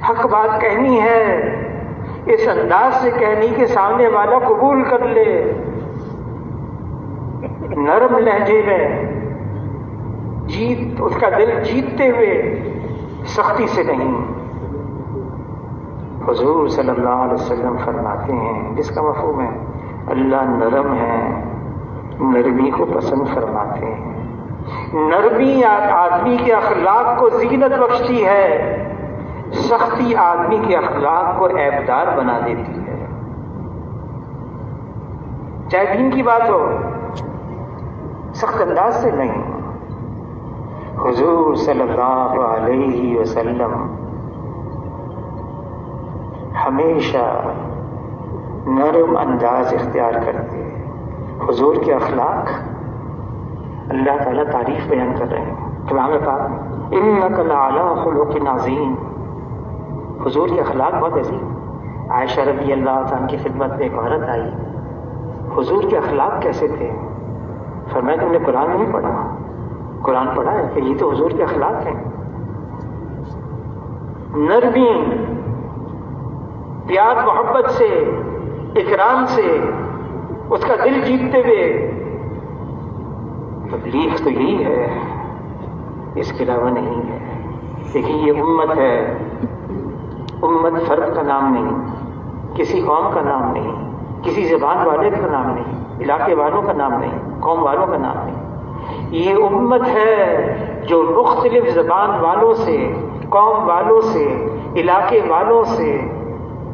حق بات کہنی ہے اس انداز سے کہنی کہ سامنے والا قبول کر لے، نرم لہجے میں، اس کا دل جیتتے ہوئے، سختی سے نہیں. حضور صلی اللہ علیہ وسلم فرماتے ہیں جس کا مفہوم ہے اللہ نرم ہے، نرمی کو پسند فرماتے ہیں. نرمی آدمی کے اخلاق کو زینت بخشتی ہے، سختی آدمی کے اخلاق کو عیبدار بنا دیتی ہے. چاہے دین کی بات ہو، سخت انداز سے نہیں. حضور صلی اللہ علیہ وسلم ہمیشہ نرم انداز اختیار کرتے. حضور کے اخلاق اللہ تعالیٰ تعریف بیان کر رہے ہیں کلام پاک میں، انک لعلی خلق عظیم. حضور کے اخلاق بہت عظیم. عائشہ رضی اللہ عنہ کی خدمت میں ایک عورت آئی، حضور کے اخلاق کیسے تھے؟ فرمایا تم نے قرآن نہیں پڑھا؟ قرآن پڑھا ہے کہ یہ تو حضور کے اخلاق ہیں. نرمی، پیار محبت سے، اکرام سے، اس کا دل جیتتے ہوئے. تبلیغ تو یہی ہے، اس کے علاوہ نہیں ہے. لیکن یہ امت ہے، امت فرد کا نام نہیں، کسی قوم کا نام نہیں، کسی زبان والے کا نام نہیں، علاقے والوں کا نام نہیں، قوم والوں کا نام نہیں. یہ امت ہے جو مختلف زبان والوں سے، قوم والوں سے، علاقے والوں سے،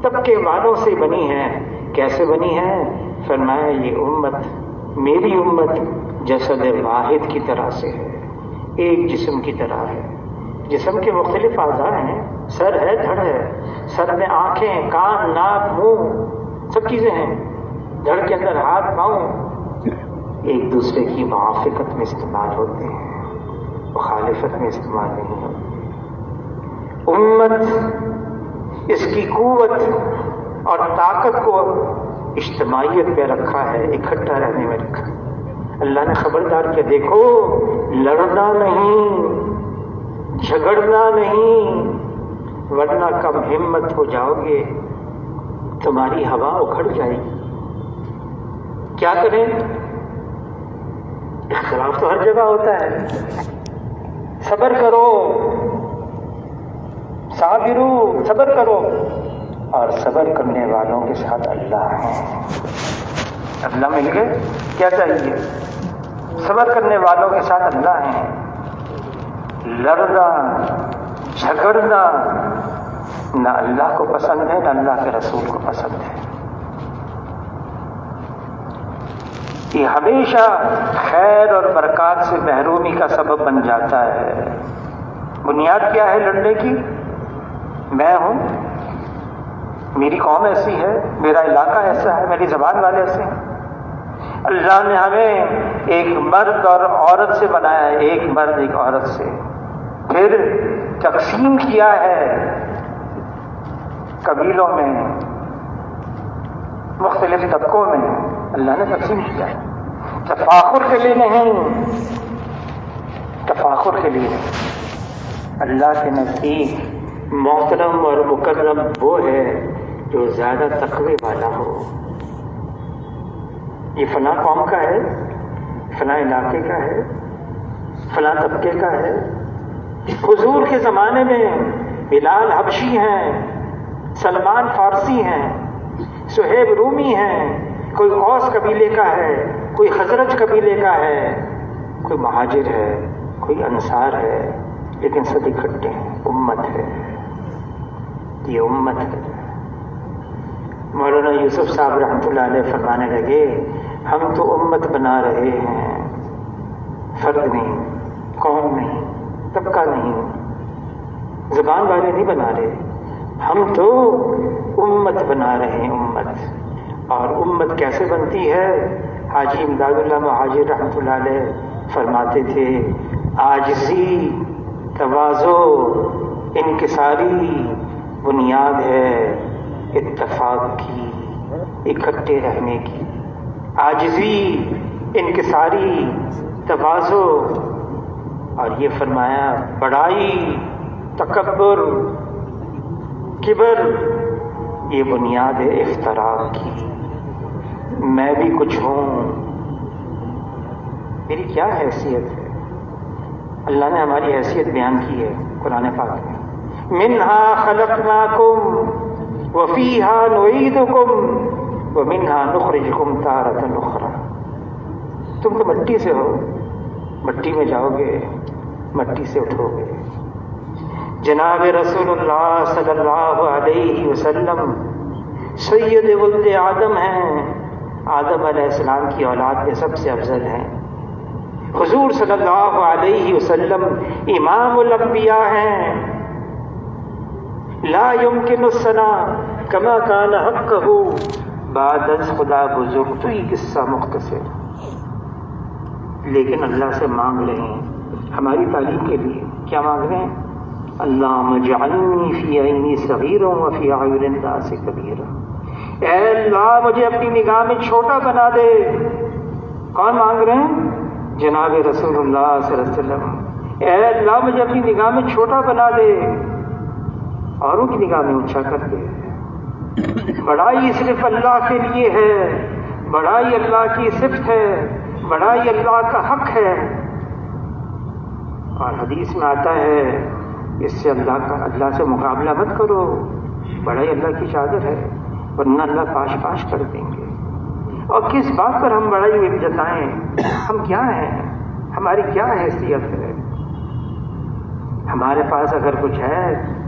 طبقے والوں سے بنی ہے. کیسے بنی ہے؟ فرمایا یہ امت، میری امت جسد واحد کی طرح سے ہے، ایک جسم کی طرح ہے. جسم کے مختلف اعضاء ہیں، سر ہے، دھڑ ہے، سر میں آنکھیں، کان، ناک، منہ، سب چیزیں ہیں. دھڑ کے اندر ہاتھ، پاؤں ایک دوسرے کی موافقت میں استعمال ہوتے ہیں، مخالفت میں استعمال نہیں ہوتے. امت اس کی قوت اور طاقت کو اجتماعیت پہ رکھا ہے، اکٹھا رہنے میں رکھا ہے۔ اللہ نے خبردار کیا، دیکھو لڑنا نہیں، جھگڑنا نہیں، ورنہ کم ہمت ہو جاؤ گے، تمہاری ہوا اکھڑ جائے گی۔ کیا کریں؟ اختلاف تو ہر جگہ ہوتا ہے، صبر کرو، صابرو، صبر کرو، اور صبر کرنے والوں کے ساتھ اللہ ہے۔ اللہ مل گئے، کیا چاہیے؟ صبر کرنے والوں کے ساتھ اللہ ہے۔ لڑنا جھگڑنا نہ اللہ کو پسند ہے، نہ اللہ کے رسول کو پسند ہے۔ یہ ہمیشہ خیر اور برکات سے محرومی کا سبب بن جاتا ہے۔ بنیاد کیا ہے لڑنے کی؟ میں ہوں، میری قوم ایسی ہے، میرا علاقہ ایسا ہے، میری زبان والے ایسے ہیں۔ اللہ نے ہمیں ایک مرد اور عورت سے بنایا ہے، ایک مرد ایک عورت سے، پھر تقسیم کیا ہے قبیلوں میں، مختلف طبقوں میں اللہ نے تقسیم کیا ہے۔ تفاخر کے لیے نہیں، تفاخر کے لیے نہیں۔ اللہ کے نزدیک محترم اور مکرم وہ ہے جو زیادہ تقوی والا ہو۔ یہ فلاں قوم کا ہے، فلاں علاقے کا ہے، فلاں طبقے کا ہے۔ حضور کے زمانے میں بلال حبشی ہیں، سلمان فارسی ہیں، صہیب رومی ہیں، کوئی اوس قبیلے کا ہے، کوئی خزرج قبیلے کا ہے، کوئی مہاجر ہے، کوئی انصار ہے، لیکن سب اکٹھے ہیں، امت ہے، یہ امت ہے۔ مولانا یوسف صاحب رحمۃ اللہ علیہ فرمانے لگے، ہم تو امت بنا رہے ہیں، فرد نہیں، قوم نہیں، طبقہ نہیں، زبان والے نہیں بنا رہے، ہم تو امت بنا رہے ہیں، امت۔ اور امت کیسے بنتی ہے؟ حاجی امداد اللہ مہاجر رحمۃ اللہ علیہ فرماتے تھے، عاجزی، تواضع، انکساری بنیاد ہے اتفاق کی، اکٹھے رہنے کی۔ عاجزی، انکساری، تواضع، اور یہ فرمایا بڑائی، تکبر، کبر، یہ بنیاد ہے افتراق کی۔ میں بھی کچھ ہوں، میری کیا حیثیت ہے؟ اللہ نے ہماری حیثیت بیان کی ہے قرآن پاک میں، منہا خلقناکم وفیہا نعیدکم ومنہا نخرجکم تارۃ اخری۔ تم تو مٹی سے ہو، مٹی میں جاؤ گے، مٹی سے اٹھو گے۔ جناب رسول اللہ صلی اللہ علیہ وسلم سید ولد آدم ہیں، آدم علیہ السلام کی اولاد میں سب سے افضل ہیں۔ حضور صلی اللہ علیہ وسلم امام الانبیاء ہیں، لا يمکن الثنا کما کان حقہ بعد از خدا بزرگ۔ تو یہ قصہ مختصر، لیکن اللہ سے مانگ رہے ہیں ہماری تعلیم کے لیے۔ کیا مانگ رہے ہیں؟ اللہم اجعلنی فی عینی صغیرا وفی اعین الناس کبیرا۔ اے اللہ مجھے اپنی نگاہ میں چھوٹا بنا دے۔ کون مانگ رہے ہیں؟ جناب رسول اللہ صلی اللہ علیہ وسلم۔ اے اللہ مجھے اپنی نگاہ میں چھوٹا بنا دے، اوروں کی نگاہ میں اونچا کر دے۔ بڑائی صرف اللہ کے لیے ہے، بڑائی اللہ کی صفت ہے، بڑائی اللہ کا حق ہے۔ اور حدیث میں آتا ہے اس سے اللہ سے مقابلہ مت کرو، بڑائی اللہ کی چادر ہے، ورنہ اللہ پاش پاش کر دیں گے۔ اور کس بات پر ہم بڑائی جتائیں؟ ہم کیا ہیں؟ ہماری کیا حیثیت ہے؟ ہمارے پاس اگر کچھ ہے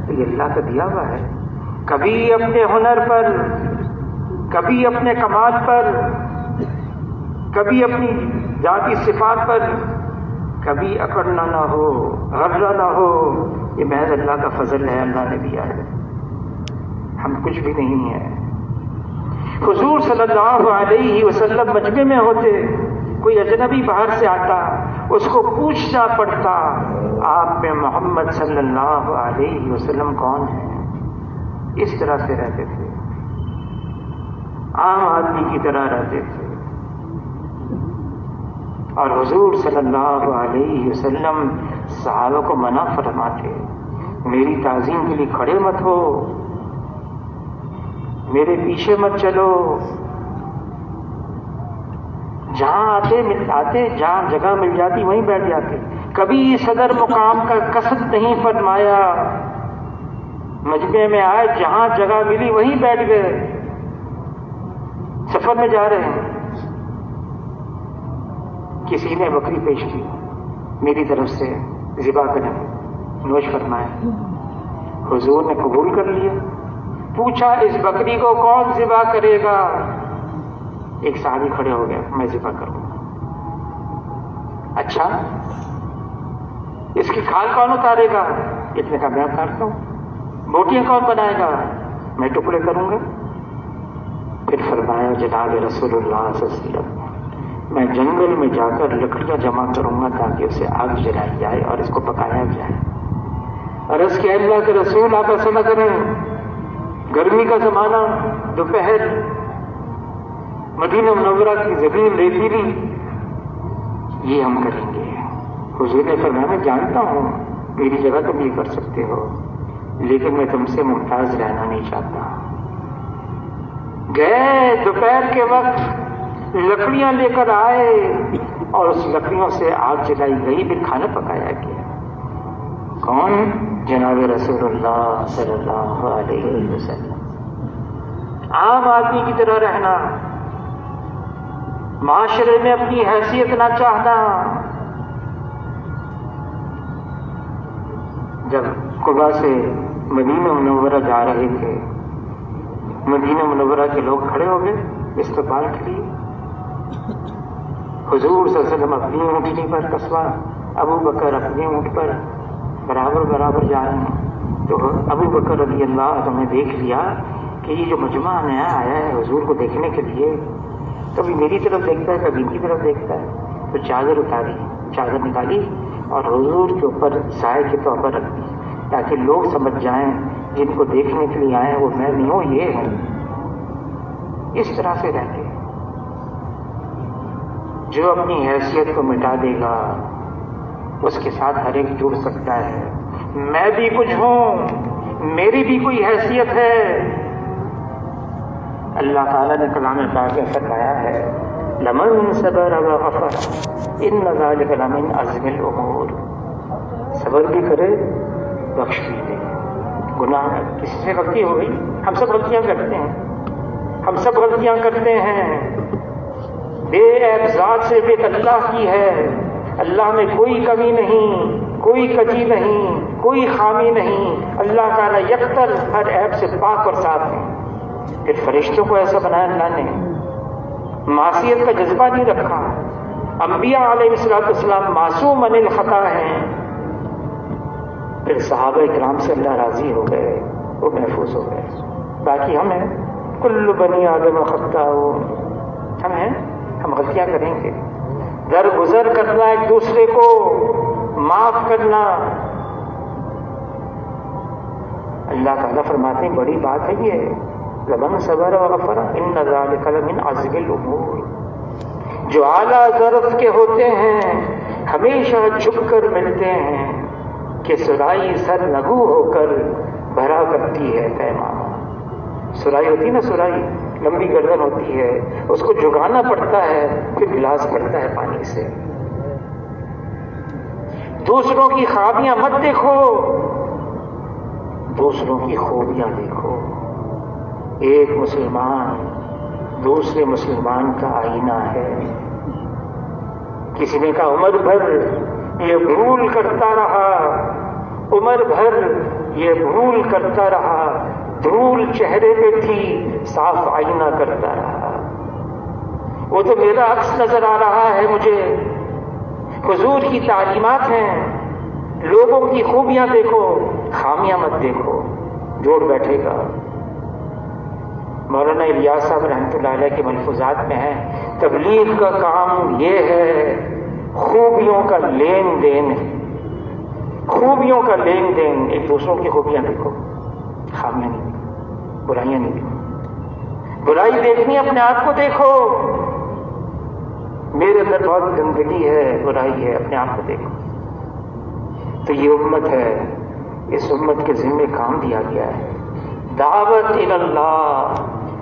تو یہ اللہ کا دیا ہوا ہے۔ کبھی اپنے ہنر پر، کبھی اپنے کمال پر، کبھی اپنی ذاتی صفات پر کبھی اکڑنا نہ ہو، غرضہ نہ ہو۔ یہ محض اللہ کا فضل ہے، اللہ نے دیا ہے، ہم کچھ بھی نہیں ہیں۔ حضور صلی اللہ علیہ وسلم مجمع میں ہوتے، کوئی اجنبی باہر سے آتا، اس کو پوچھنا پڑتا آپ میں محمد صلی اللہ علیہ وسلم کون ہے. اس طرح سے رہتے تھے، عام آدمی کی طرح رہتے تھے. اور حضور صلی اللہ علیہ وسلم صحابہ کو منع فرماتے، میری تعظیم کے لیے کھڑے مت ہو، میرے پیچھے مت چلو. جہاں آتے جہاں جگہ مل جاتی وہیں بیٹھ جاتے. کبھی صدر مقام کا قصد نہیں فرمایا، مجمع میں آئے جہاں جگہ ملی وہیں بیٹھ گئے. سفر میں جا رہے ہیں، کسی نے بکری پیش کی، میری طرف سے ذبح کریں، نوش فرمائے. حضور نے قبول کر لیا. پوچھا اس بکری کو کون ذبح کرے گا؟ ایک صحابی کھڑے ہو گئے، میں ذبح کروں گا. اچھا اس کی کھال کون اتارے گا؟ اتنے کا میں اتارتا ہوں. بوٹیاں کون بنائے گا؟ میں ٹکڑے کروں گا. پھر فرمایا جناب رسول اللہ صلی اللہ علیہ وسلم میں جنگل میں جا کر لکڑیاں جمع کروں گا تاکہ اسے آگ جلائی جائے اور اس کو پکایا جائے. عرض کہ اللہ کے رسول آپ ایسا نہ کریں، گرمی کا زمانہ، دوپہر، مدینہ منورہ کی زمین ریتیلی، یہ ہم کریں گے. حضور نے فرمایا میں جانتا ہوں میری جگہ تم یہ کر سکتے ہو، لیکن میں تم سے ممتاز رہنا نہیں چاہتا. گئے دوپہر کے وقت، لکڑیاں لے کر آئے اور اس لکڑیوں سے آگ جلائی گئی، پھر کھانا پکایا گیا. کون؟ جناب رسول اللہ صلی اللہ علیہ وسلم. عام آدمی کی طرح رہنا، معاشرے میں اپنی حیثیت نہ چاہنا. جب قبا سے مدینہ منورہ جا رہے تھے، مدینہ منورہ کے لوگ کھڑے ہو گئے استقبال کے لیے. حضور صلی اللہ علیہ وسلم اپنی اونٹنی پر قصبہ، ابو بکر اپنی اونٹ پر برابر جا رہے ہیں. تو ابو بکر رضی اللہ عنہ نے دیکھ لیا کہ یہ جو مجمع نیا آیا ہے حضور کو دیکھنے کے لیے، کبھی میری طرف دیکھتا ہے کبھی ان کی طرف دیکھتا ہے. تو چادر اتاری، چادر نکالی اور حضور کے اوپر سائے کے طور پر رکھ دی تاکہ لوگ سمجھ جائیں جن کو دیکھنے کے لیے آئے ہیں وہ میں نہیں ہوں، یہ ہے. اس طرح سے رہتے. جو اپنی حیثیت کو مٹا دے گا اس کے ساتھ ہر ایک جڑ سکتا ہے. میں بھی کچھ ہوں، میری بھی کوئی حیثیت ہے. اللہ تعالیٰ نے کلام پاک میں فرمایا ہے لمن صبر وغفر ان ذلک لمن عزم الامور. صبر بھی کرے، بخش بھی دے. گناہ کسی سے غلطی ہو گئی، ہم سب غلطیاں کرتے ہیں، ہم سب غلطیاں کرتے ہیں. بے عیب ذات سے بے اللہ کی ہے. اللہ میں کوئی کمی نہیں، کوئی کجی نہیں، کوئی خامی نہیں. اللہ تعالیٰ یکتر ہر عیب سے پاک اور صاف ہے. پھر فرشتوں کو ایسا بنایا اللہ نے، معصیت کا جذبہ نہیں رکھا. انبیاء علیہ السلام معصوم عن الخطا ہیں. پھر صحابہ کرام سے اللہ راضی ہو گئے، وہ محفوظ ہو گئے. باقی ہم ہیں، کل بنی آدم خطاء، ہم ہیں، ہم غلطیاں کریں گے. درگزر کرنا، ایک دوسرے کو معاف کرنا. اللہ تعالیٰ فرماتے ہیں بڑی بات ہے یہ، لمن صبر وغفر ان ذلک لمن عزم الامور. جو اعلیٰ ظرف کے ہوتے ہیں ہمیشہ جھک کر ملتے ہیں کہ سرائی سر لگو ہو کر بھرا کرتی ہے پیمانہ. سرائی ہوتی نا، سرائی لمبی گردن ہوتی ہے، اس کو جھکانا پڑتا ہے، پھر گلاس پڑتا ہے پانی سے. دوسروں کی خامیاں مت دیکھو، دوسروں کی خوبیاں دیکھو. ایک مسلمان دوسرے مسلمان کا آئینہ ہے. کسی نے کہا عمر بھر یہ بھول کرتا رہا، عمر بھر یہ بھول کرتا رہا، دھول چہرے پہ تھی، صاف آئینہ کرتا رہا. وہ تو میرا عکس نظر آ رہا ہے مجھے. حضور کی تعلیمات ہیں، لوگوں کی خوبیاں دیکھو، خامیاں مت دیکھو. جوڑ بیٹھے گا. مولانا الیاس صاحب رحمۃ اللہ علیہ کے ملفوظات میں ہے تبلیغ کا کام یہ ہے خوبیوں کا لین دین ہے، خوبیوں کا لین دین. ایک دوسروں کی خوبیاں دیکھو، خامیاں نہیں دیکھو، برائیاں نہیں دیکھو. برائی دیکھنی ہے اپنے آپ کو دیکھو، میرے اندر بہت گندگی ہے، برائی ہے، اپنے آپ کو دیکھو. تو یہ امت ہے، اس امت کے ذمہ کام دیا گیا ہے، دعوت الی اللہ،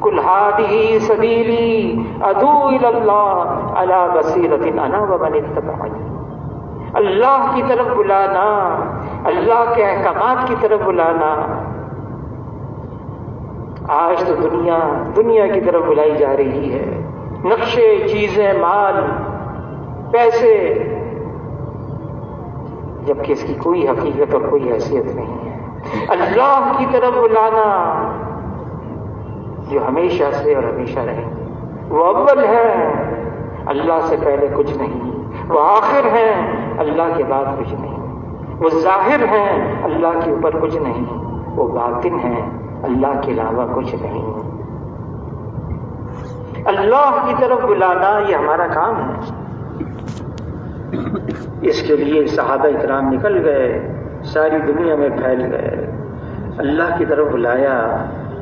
قل ھذہ سبیلی ادعو الی اللہ علی بصیرۃ انا ومن اتبعنی. اللہ کی طرف بلانا، اللہ کے احکامات کی طرف بلانا. آج تو دنیا کی طرف بلائی جا رہی ہے، نقشے، چیزیں، مال، پیسے، جبکہ اس کی کوئی حقیقت اور کوئی حیثیت نہیں ہے. اللہ کی طرف بلانا جو ہمیشہ سے اور ہمیشہ رہیں گے. وہ اول ہے، اللہ سے پہلے کچھ نہیں. وہ آخر ہیں، اللہ کے بعد کچھ نہیں. وہ ظاہر ہیں، اللہ کے اوپر کچھ نہیں. وہ باطن ہیں، اللہ کے علاوہ کچھ نہیں. اللہ کی طرف بلانا یہ ہمارا کام ہے. اس کے لیے صحابہ کرام نکل گئے، ساری دنیا میں پھیل گئے، اللہ کی طرف بلایا،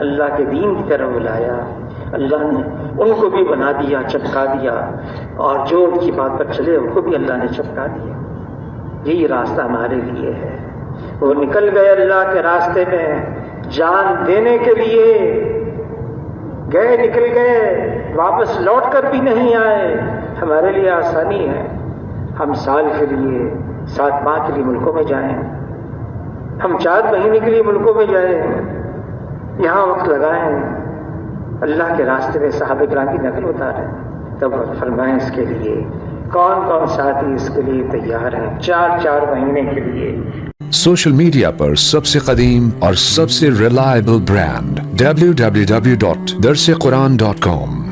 اللہ کے دین کی طرف بلایا. اللہ نے ان کو بھی بنا دیا، چپکا دیا، اور جو ان کی بات پر چلے ان کو بھی اللہ نے چپکا دیا. یہی راستہ ہمارے لیے ہے. وہ نکل گئے اللہ کے راستے میں جان دینے کے لیے، گئے، نکل گئے، واپس لوٹ کر بھی نہیں آئے. ہمارے لیے آسانی ہے، ہم سال کے لیے 7-5 کے لیے ملکوں میں جائیں، ہم 4 مہینے کے لیے ملکوں میں جائیں، یہاں وقت لگائیں، اللہ کے راستے میں صحابہ کرام کی نقل اتاریں. تب فرمائیں اس کے لیے کون کون ساتھی اس کے لیے تیار ہیں 4 مہینے کے لیے. سوشل میڈیا پر سب سے قدیم اور سب سے ریلائبل برانڈ www.darsequran.com